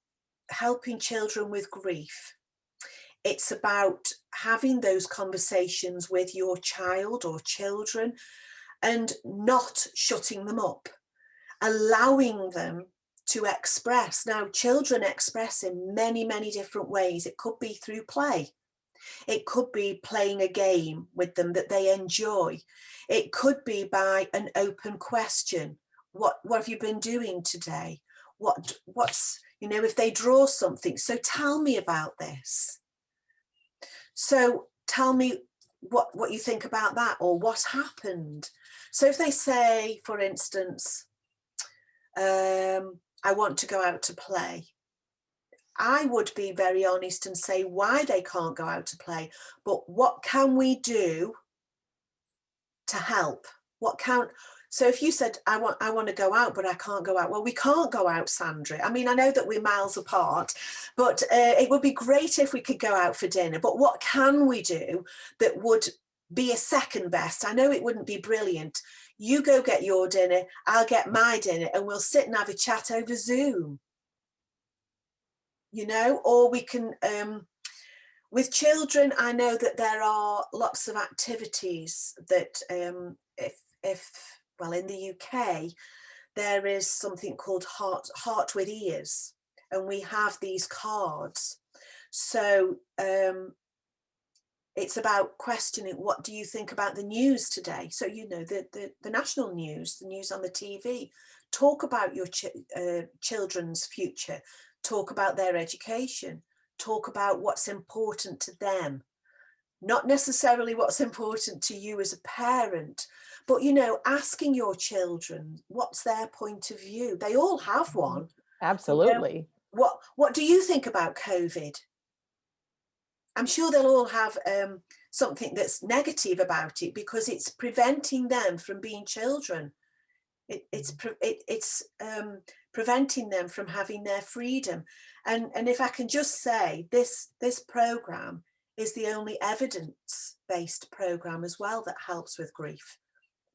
helping children with grief, it's about having those conversations with your child or children and not shutting them up, allowing them to express. Now, children express in many, many different ways. It could be through play. It could be playing a game with them that they enjoy. It could be by an open question. What have you been doing today? What's, you know, if they draw something, so tell me about this. So tell me what you think about that, or what happened. So if they say, for instance, I want to go out to play, I would be very honest and say why they can't go out to play, but what can we do to help? What can, so if you said, I want to go out, but I can't go out. Well, we can't go out, Sandra. I mean, I know that we're miles apart, but it would be great if we could go out for dinner. But what can we do that would be a second best? I know it wouldn't be brilliant. You go get your dinner, I'll get my dinner, and we'll sit and have a chat over Zoom. You know, or we can, with children, I know that there are lots of activities that well, in the UK, there is something called Heart with Ears, and we have these cards. So it's about questioning, what do you think about the news today? So, you know, the national news, the news on the TV. Talk about your children's future. Talk about their education. Talk about what's important to them. Not necessarily what's important to you as a parent, but, you know, asking your children, what's their point of view? They all have one. Absolutely. You know, what do you think about COVID? I'm sure they'll all have something that's negative about it, because it's preventing them from being children. It's preventing them from having their freedom. And if I can just say, this program is the only evidence-based program as well that helps with grief.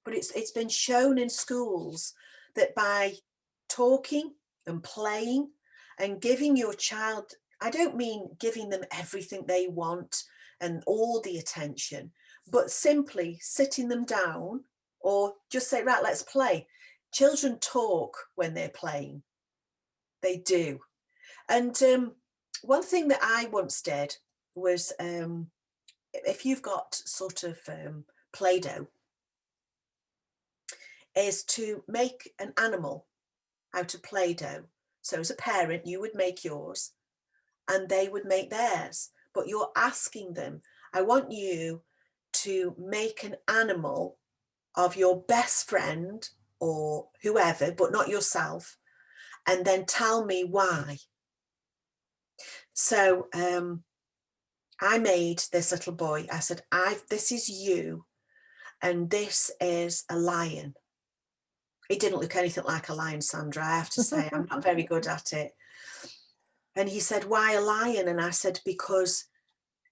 But it's been shown in schools that by talking and playing and giving your child, I don't mean giving them everything they want and all the attention, but simply sitting them down, or just say, right, let's play. Children talk when they're playing. They do. And one thing that I once did was, if you've got sort of Play-Doh, is to make an animal out of Play-Doh. So as a parent, you would make yours and they would make theirs. But you're asking them, I want you to make an animal of your best friend or whoever, but not yourself, and then tell me why. So I made this little boy. I said, this is you, and this is a lion. It didn't look anything like a lion, Sandra, I have to say. I'm not very good at it. And he said, why a lion? And I said, because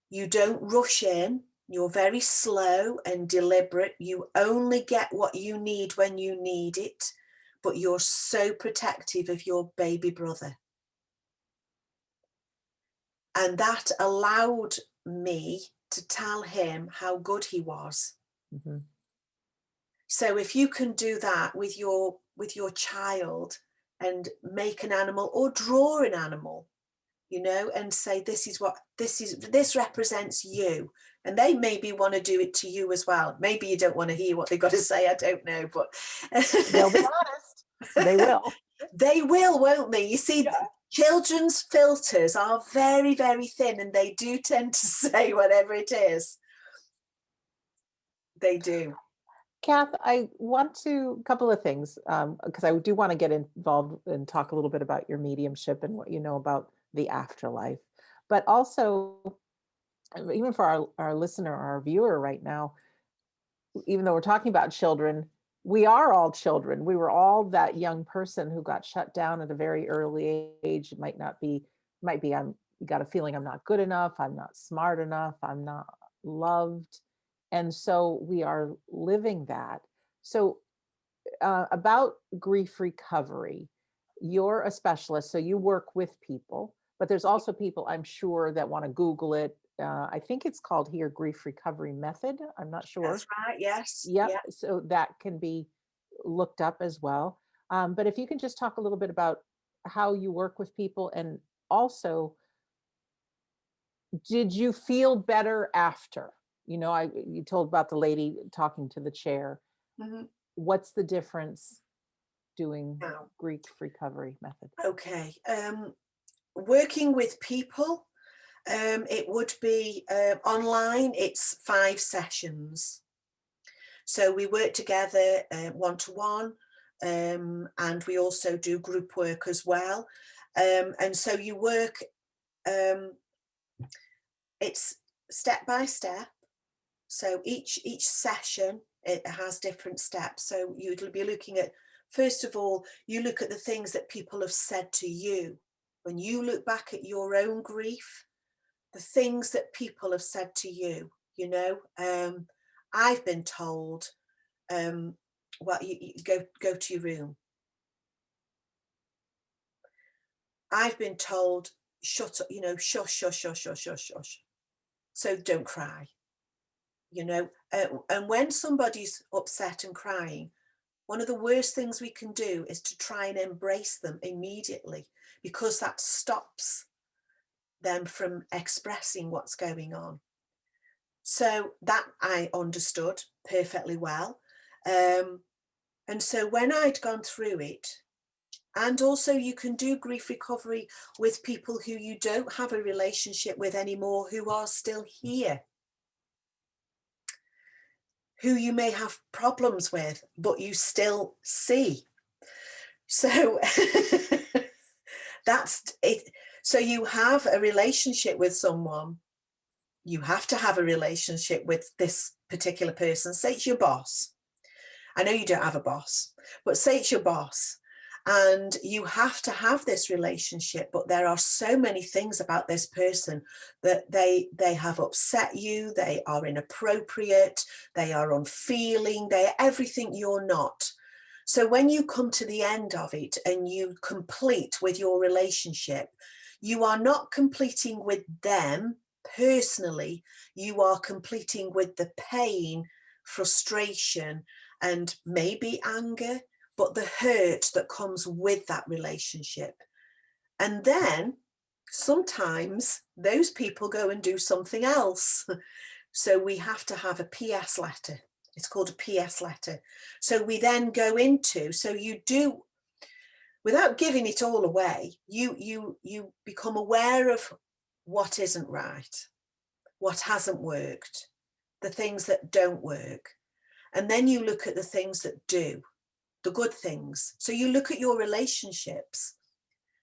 you don't rush in. You're very slow and deliberate. You only get what you need when you need it, but you're so protective of your baby brother. And that allowed me to tell him how good he was. Mm-hmm. So if you can do that with your child, and make an animal or draw an animal, you know, and say, this represents you. And they maybe want to do it to you as well. Maybe you don't want to hear what they've got to say, I don't know, but they'll be honest. They will. They will, won't they? You see, yeah. Children's filters are very, very thin, and they do tend to say whatever it is. They do. Kath, I want to, a couple of things, because I do want to get involved and talk a little bit about your mediumship and what you know about the afterlife. But also, even for our listener, our viewer right now, even though we're talking about children, we are all children. We were all that young person who got shut down at a very early age. It might be you got a feeling I'm not good enough, I'm not smart enough, I'm not loved. And so we are living that. So about grief recovery, you're a specialist, so you work with people, but there's also people, I'm sure, that want to Google it. I think it's called here Grief Recovery Method. I'm not sure. That's right, yes. Yep. Yeah. So that can be looked up as well. But if you can just talk a little bit about how you work with people, and also, did you feel better after? You know, you told about the lady talking to the chair. Mm-hmm. What's the difference doing grief recovery method? Okay. Working with people, it would be online. It's 5 sessions. So we work together one-to-one, and we also do group work as well. And so you work, it's step by step. So each session it has different steps. So you'll be looking at, first of all, you look at the things that people have said to you. When you look back at your own grief, the things that people have said to you, you know, I've been told, well, you go to your room. I've been told, shut up, you know, shush, shush, shush, shush, shush, shush. So don't cry, you know. And when somebody's upset and crying, one of the worst things we can do is to try and embrace them immediately, because that stops them from expressing what's going on. So that I understood perfectly well. And so when I'd gone through it, and also you can do grief recovery with people who you don't have a relationship with anymore, who are still here, who you may have problems with, but you still see. So that's it. So you have a relationship with someone. You have to have a relationship with this particular person. Say it's your boss. I know you don't have a boss, but say it's your boss, and you have to have this relationship, but there are so many things about this person that they have upset you, they are inappropriate, they are unfeeling, they're everything you're not. So when you come to the end of it and you complete with your relationship, you are not completing with them personally, you are completing with the pain, frustration, and maybe anger, but the hurt that comes with that relationship. And then sometimes those people go and do something else. So we have to have a PS letter. It's called a PS letter. So we then go into, so you do, without giving it all away, you become aware of what isn't right, what hasn't worked, the things that don't work. And then you look at the things that do, the good things. So you look at your relationships.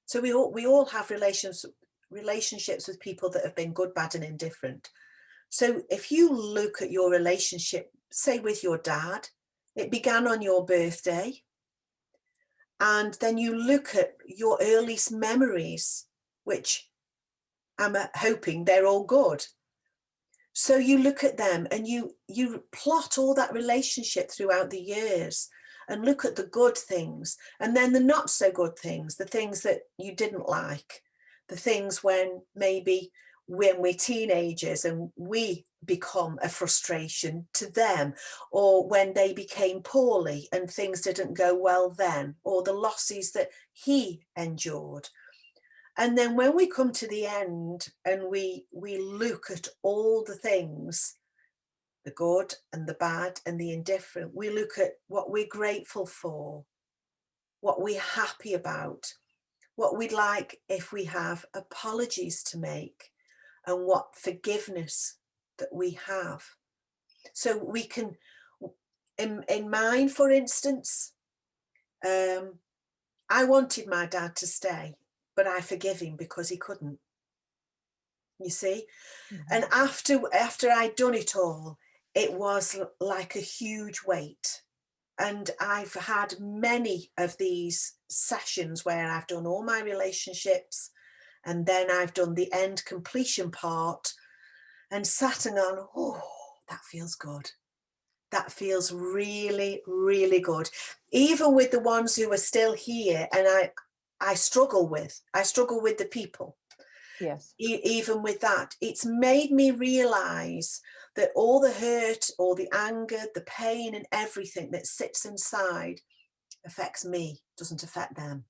So we all have relationships with people that have been good, bad, and indifferent. So if you look at your relationship, say with your dad, it began on your birthday. And then you look at your earliest memories, which I'm hoping they're all good. So you look at them and you plot all that relationship throughout the years and look at the good things, and then the not so good things, the things that you didn't like, the things when maybe when we're teenagers and we become a frustration to them, or when they became poorly and things didn't go well then, or the losses that he endured. And then when we come to the end and we look at all the things, the good and the bad and the indifferent, we look at what we're grateful for, what we're happy about, what we'd like if we have apologies to make, and what forgiveness that we have. So we can, in mine, for instance, I wanted my dad to stay, but I forgive him because he couldn't. You see? Mm-hmm. And after I'd done it all, it was like a huge weight. And I've had many of these sessions where I've done all my relationships, and then I've done the end completion part and sat and gone, oh, that feels good. That feels really, really good. Even with the ones who are still here, and I struggle with the people. Yes. Even with that, it's made me realize that all the hurt, all the anger, the pain, and everything that sits inside affects me, doesn't affect them.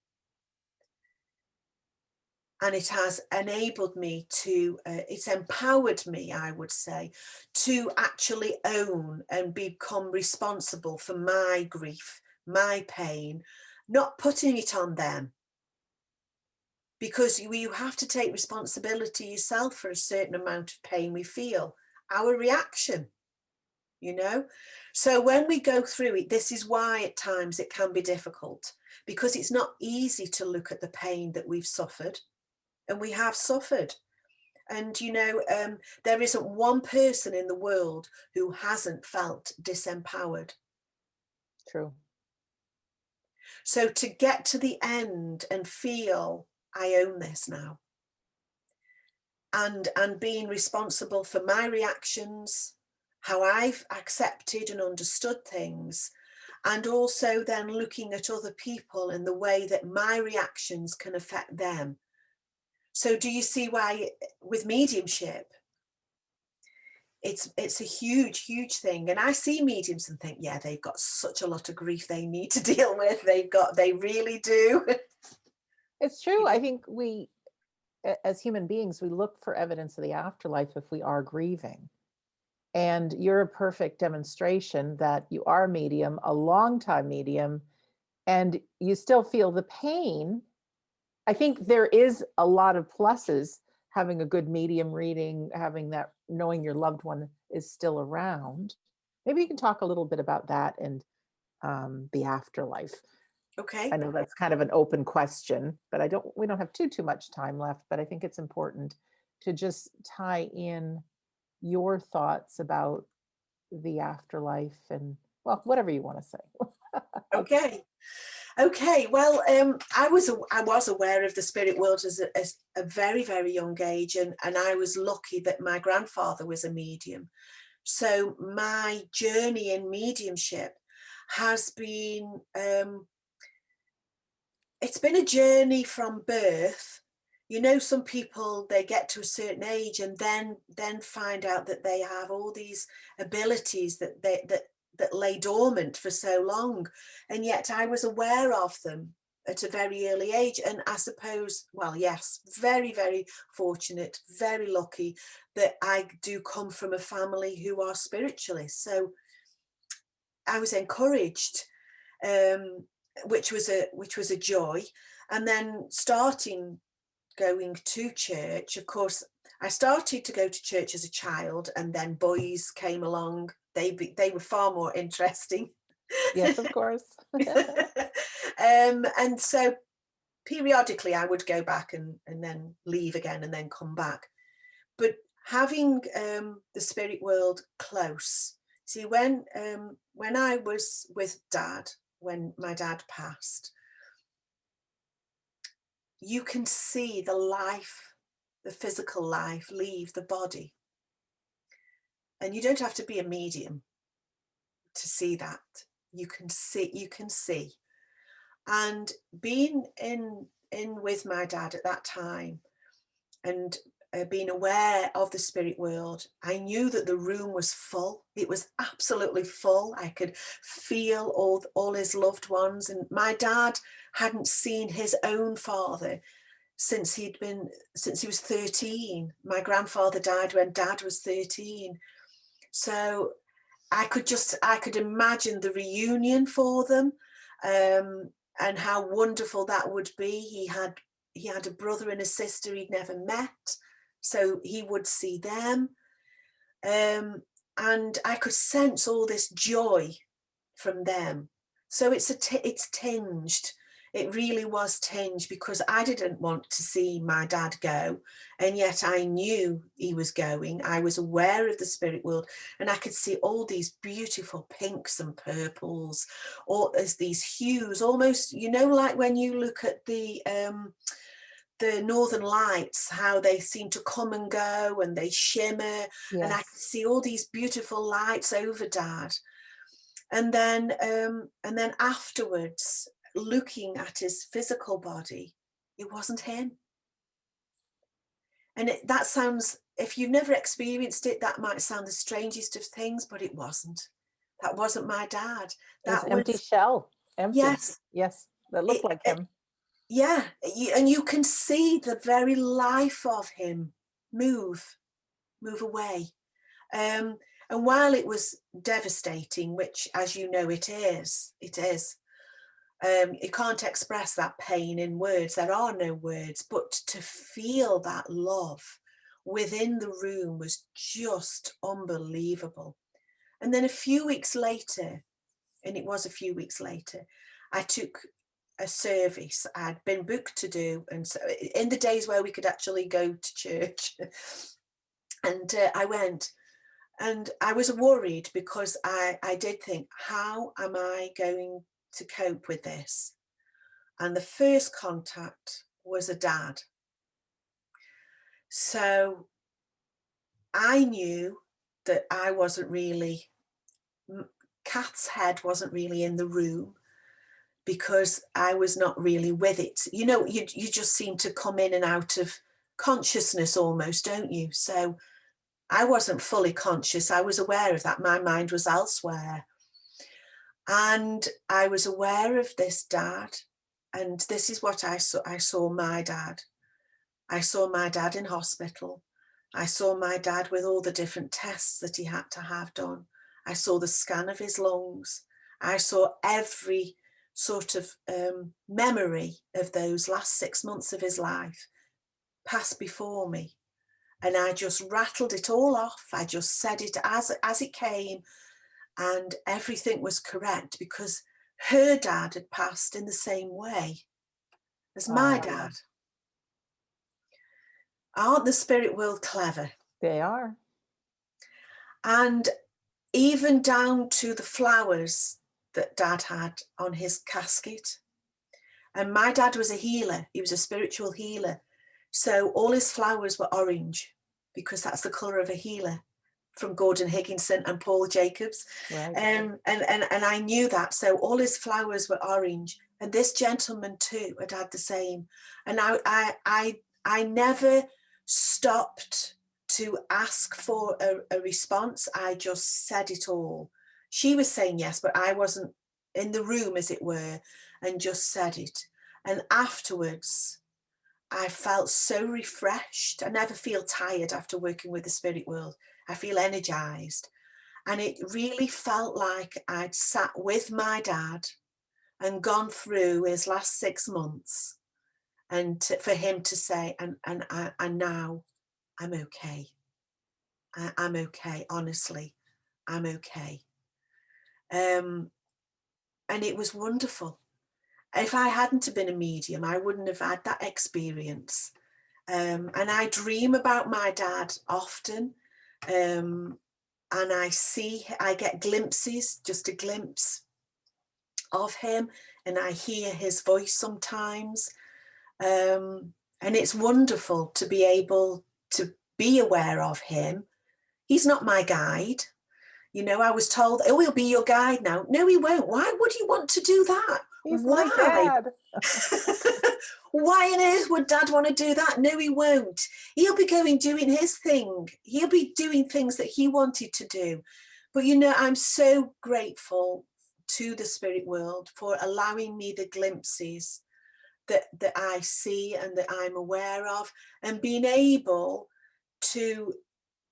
And it has enabled me to, it's empowered me, I would say, to actually own and become responsible for my grief, my pain, not putting it on them. Because you have to take responsibility yourself for a certain amount of pain we feel, our reaction, you know. So when we go through it, this is why at times it can be difficult, because it's not easy to look at the pain that we've suffered, and we have suffered. And, you know, there isn't one person in the world who hasn't felt disempowered. True. So to get to the end and feel I own this now, and being responsible for my reactions, how I've accepted and understood things, and also then looking at other people and the way that my reactions can affect them. So do you see why with mediumship, it's a huge thing? And I see mediums and think, yeah, they've got such a lot of grief they need to deal with. They really do. It's true. I think we, as human beings, we look for evidence of the afterlife if we are grieving. And you're a perfect demonstration that you are a medium, a long time medium, and you still feel the pain. I think there is a lot of pluses having a good medium reading, having that, knowing your loved one is still around. Maybe you can talk a little bit about that and the afterlife. Okay. I know that's kind of an open question, but we don't have too much time left, but I think it's important to just tie in your thoughts about the afterlife and, well, whatever you want to say. Okay. Well, I was aware of the spirit world as a very young age, and I was lucky that my grandfather was a medium. So my journey in mediumship has been, it's been a journey from birth. You know, some people, they get to a certain age and then find out that they have all these abilities that lay dormant for so long, and yet I was aware of them at a very early age. And I suppose, well, yes, very fortunate, very lucky that I do come from a family who are spiritualists. So I was encouraged, which was a joy. And then going to church, of course, I started to go to church as a child, and then boys came along. They were far more interesting. Yes, of course. And so periodically I would go back and then leave again and then come back. But having the spirit world close, see, when I was with Dad, when my dad passed, you can see the physical life leave the body. And you don't have to be a medium to see that. You can see. And being in with my dad at that time, and being aware of the spirit world, I knew that the room was full. It was absolutely full. I could feel all his loved ones. And my dad hadn't seen his own father since he was 13. My grandfather died when Dad was 13. So I could imagine the reunion for them, and how wonderful that would be. He had a brother and a sister he'd never met, so he would see them, and I could sense all this joy from them. So it's tinged. It really was tinged, because I didn't want to see my dad go, and yet I knew he was going. I was aware of the spirit world, and I could see all these beautiful pinks and purples, or as these hues, almost, you know, like when you look at the northern lights, how they seem to come and go and they shimmer. Yes. And I could see all these beautiful lights over Dad. And then afterwards, looking at his physical body, it wasn't him. And that sounds, if you've never experienced it, that might sound the strangest of things, but it wasn't. That wasn't my dad. That was empty shell. Empty. Yes. That looked like him. Yeah, and you can see the very life of him move away. And while it was devastating, which, as you know, it is, you can't express that pain in words. There are no words, but to feel that love within the room was just unbelievable. And then a few weeks later, I took a service I'd been booked to do, and so in the days where we could actually go to church. And I went, and I was worried because I did think, how am I going to cope with this? And the first contact was a dad. So I knew that I wasn't really, Kath's head wasn't really in the room, because I was not really with it. You know, you just seem to come in and out of consciousness almost, don't you? So I wasn't fully conscious. I was aware of that. My mind was elsewhere. And I was aware of this dad. And this is what I saw. I saw my dad. I saw my dad in hospital. I saw my dad with all the different tests that he had to have done. I saw the scan of his lungs. I saw every sort of memory of those last 6 months of his life pass before me. And I just rattled it all off. I just said it as it came, and everything was correct, because her dad had passed in the same way as my dad. Aren't the spirit world clever? They are. And even down to the flowers that Dad had on his casket. And my dad was a healer. He was a spiritual healer. So all his flowers were orange, because that's the colour of a healer, from Gordon Higginson and Paul Jacobs. Right. And I knew that. So all his flowers were orange. And this gentleman too had the same. And I never stopped to ask for a response. I just said it all. She was saying yes, but I wasn't in the room, as it were, and just said it. And afterwards, I felt so refreshed. I never feel tired after working with the spirit world. I feel energized. And it really felt like I'd sat with my dad and gone through his last 6 months, and for him to say, and now I'm okay. I'm okay, honestly, I'm okay. And it was wonderful. If I hadn't have been a medium, I wouldn't have had that experience. And I dream about my dad often. And I get glimpses, just a glimpse of him, and I hear his voice sometimes. And it's wonderful to be able to be aware of him. He's not my guide. You know, I was told, oh, he'll be your guide now. No, he won't. Why would he want to do that? He's Why? my dad. Why on earth would Dad want to do that? No, he won't. He'll be doing his thing. He'll be doing things that he wanted to do. But, you know, I'm so grateful to the spirit world for allowing me the glimpses that I see and that I'm aware of, and being able to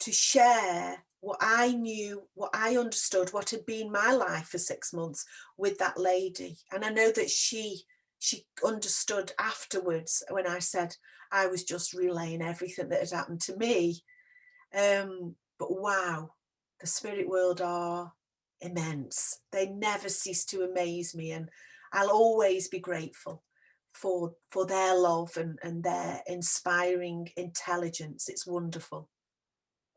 share what I knew, what I understood, what had been my life for 6 months with that lady. And I know that she understood afterwards when I said I was just relaying everything that had happened to me. But wow, the spirit world are immense. They never cease to amaze me, and I'll always be grateful for their love and their inspiring intelligence. It's wonderful.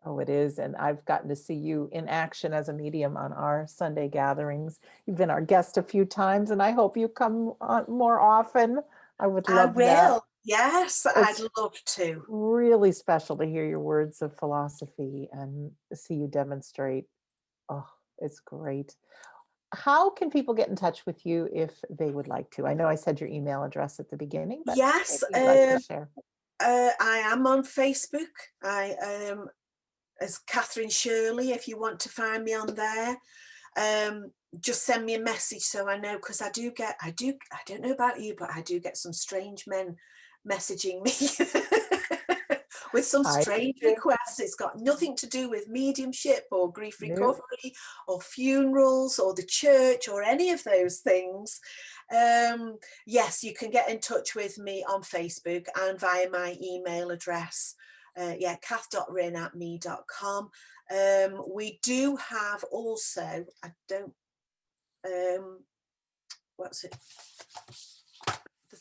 Oh, it is. And I've gotten to see you in action as a medium on our Sunday gatherings. You've been our guest a few times, and I hope you come on more often. I would love that. I will. Yes, I'd love to. Really special to hear your words of philosophy and see you demonstrate. Oh, it's great. How can people get in touch with you if they would like to? I know I said your email address at the beginning, but yes, if you'd like to share. I am on Facebook. As Kathryn Shirley, if you want to find me on there. Just send me a message so I know, because I don't know about you, but I do get some strange men messaging me with some strange requests. It's got nothing to do with mediumship or grief recovery or funerals or the church or any of those things. Yes, you can get in touch with me on Facebook and via my email address. kath.rin@me.com. We do have also, what's it?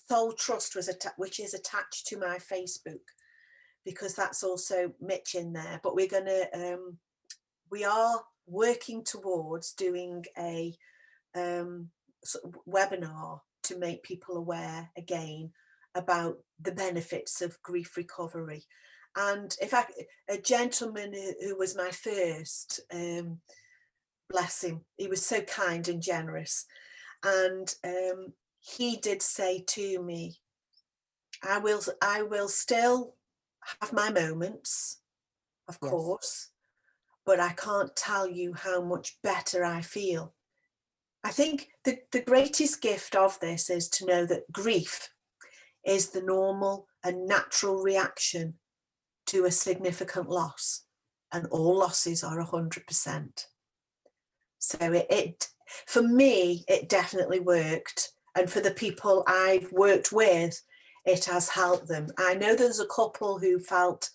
Soul Trust which is attached to my Facebook, because that's also Mitch in there. But we are working towards doing a sort of webinar to make people aware again about the benefits of grief recovery. And in fact, a gentleman who was my first, bless him, he was so kind and generous, and he did say to me, I will still have my moments, of Yes. course, but I can't tell you how much better I feel. I think the greatest gift of this is to know that grief is the normal and natural reaction to a significant loss, and all losses are 100%. So it for me, it definitely worked. And for the people I've worked with, it has helped them. I know there's a couple who felt,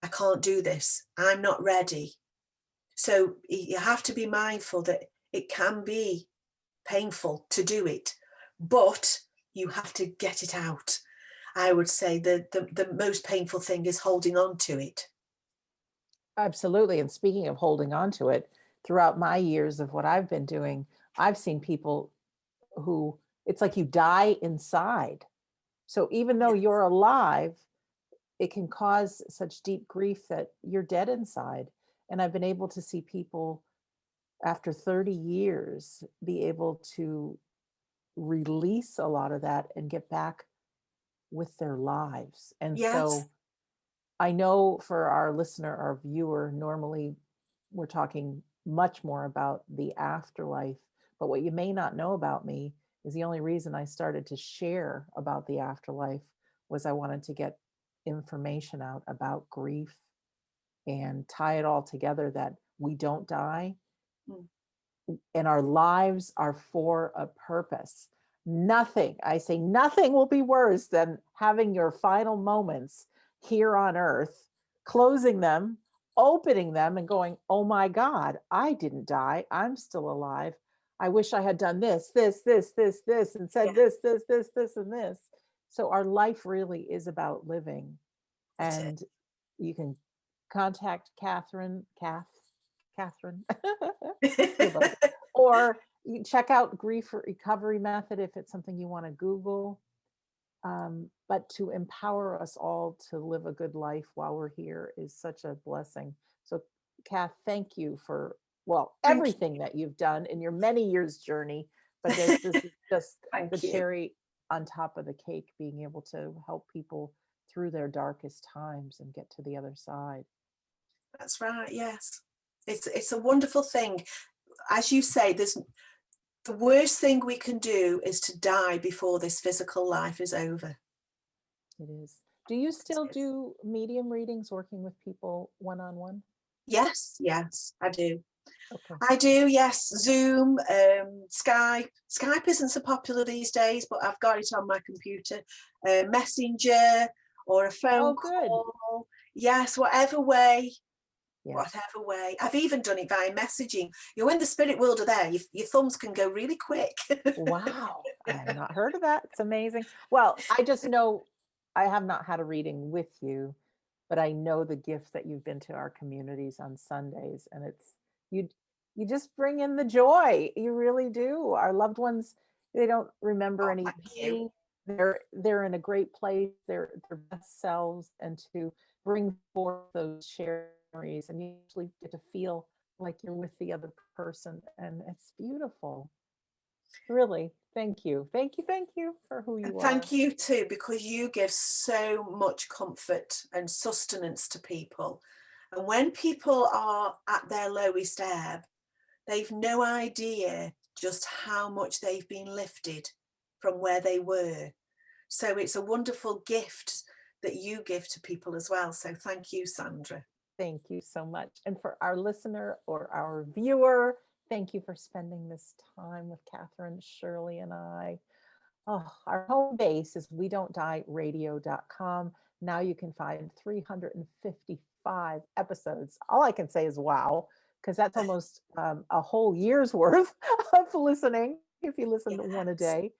I can't do this, I'm not ready. So you have to be mindful that it can be painful to do it, but you have to get it out. I would say the most painful thing is holding on to it. Absolutely. And speaking of holding on to it, throughout my years of what I've been doing, I've seen people who it's like you die inside. So even though you're alive, it can cause such deep grief that you're dead inside. And I've been able to see people after 30 years be able to release a lot of that and get back with their lives. And Yes. so I know for our listener, our viewer, normally we're talking much more about the afterlife, but what you may not know about me is the only reason I started to share about the afterlife was I wanted to get information out about grief and tie it all together that we don't die and our lives are for a purpose. Nothing, I say nothing will be worse than having your final moments here on earth, closing them, opening them and going, oh my God, I didn't die. I'm still alive. I wish I had done this, and said this, and this. So our life really is about living. And you can contact Kathryn, or you check out Grief Recovery Method if it's something you want to Google. But to empower us all to live a good life while we're here is such a blessing. So, Kath, thank you for, everything that you've done in your many years journey. But this is just the cherry on top of the cake, being able to help people through their darkest times and get to the other side. That's right. Yes. It's a wonderful thing. As you say, the worst thing we can do is to die before this physical life is over. It is. Do you still do medium readings, working with people one-on-one? Yes, I do. Okay. I do, yes. Zoom, Skype. Skype isn't so popular these days, but I've got it on my computer. Messenger or a phone call. Yes, whatever way. Yes. Whatever way. I've even done it via messaging. You're in the spirit world are there. Your thumbs can go really quick. Wow. I have not heard of that. It's amazing. Well, I just know I have not had a reading with you, but I know the gift that you've been to our communities on Sundays, and it's you just bring in the joy. You really do. Our loved ones, they don't remember any pain. They're in a great place. They're their best selves, and to bring forth those shared memories, and you actually get to feel like you're with the other person, and it's beautiful. Really, thank you for who you are. Thank you too, because you give so much comfort and sustenance to people. And when people are at their lowest ebb, they've no idea just how much they've been lifted from where they were. So it's a wonderful gift that you give to people as well. So thank you, Sandra. Thank you so much. And for our listener or our viewer, thank you for spending this time with Kathryn Shirley and I. Oh, our home base is wedon'tdieradio.com. Now you can find 355 episodes. All I can say is wow, because that's almost a whole year's worth of listening if you listen to one a day.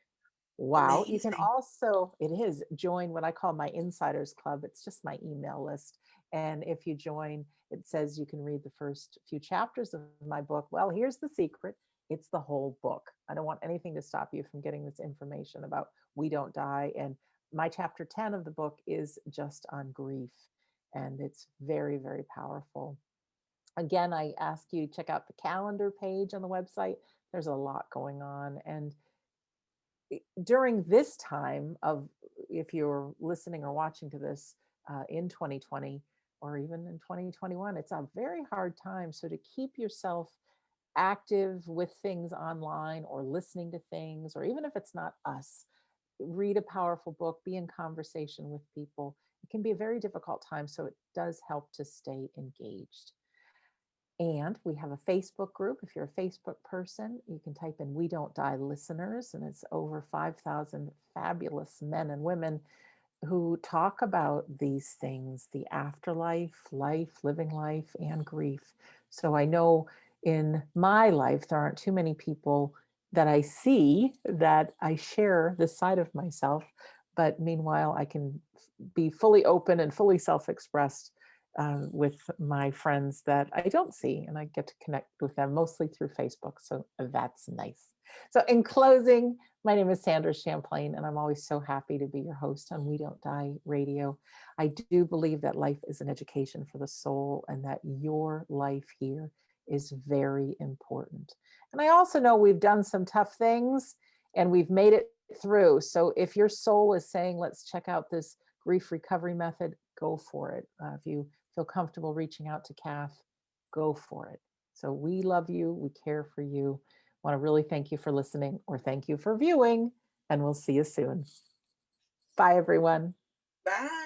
Wow. You can Amazing. also, it is, join what I call my insiders club. It's just my email list. And if you join, it says you can read the first few chapters of my book. Well, here's the secret. It's the whole book. I don't want anything to stop you from getting this information about We Don't Die. And my chapter 10 of the book is just on grief. And it's very, very powerful. Again, I ask you to check out the calendar page on the website. There's a lot going on. And during this time of, if you're listening or watching to this in 2020 or even in 2021, it's a very hard time. So to keep yourself active with things online or listening to things, or even if it's not us, read a powerful book, be in conversation with people. It can be a very difficult time. So it does help to stay engaged. And we have a Facebook group. If you're a Facebook person, you can type in We Don't Die Listeners, and it's over 5,000 fabulous men and women who talk about these things, the afterlife, life, living life, and grief. So I know in my life, there aren't too many people that I see that I share this side of myself. But meanwhile, I can be fully open and fully self-expressed with my friends that I don't see, and I get to connect with them mostly through Facebook. So that's nice. So, in closing, my name is Sandra Champlain, and I'm always so happy to be your host on We Don't Die Radio. I do believe that life is an education for the soul, and that your life here is very important. And I also know we've done some tough things and we've made it through. So, if your soul is saying, let's check out this grief recovery method, go for it. If you feel comfortable reaching out to Kath, go for it. So we love you. We care for you. Want to really thank you for listening, or thank you for viewing, and we'll see you soon. Bye, everyone. Bye.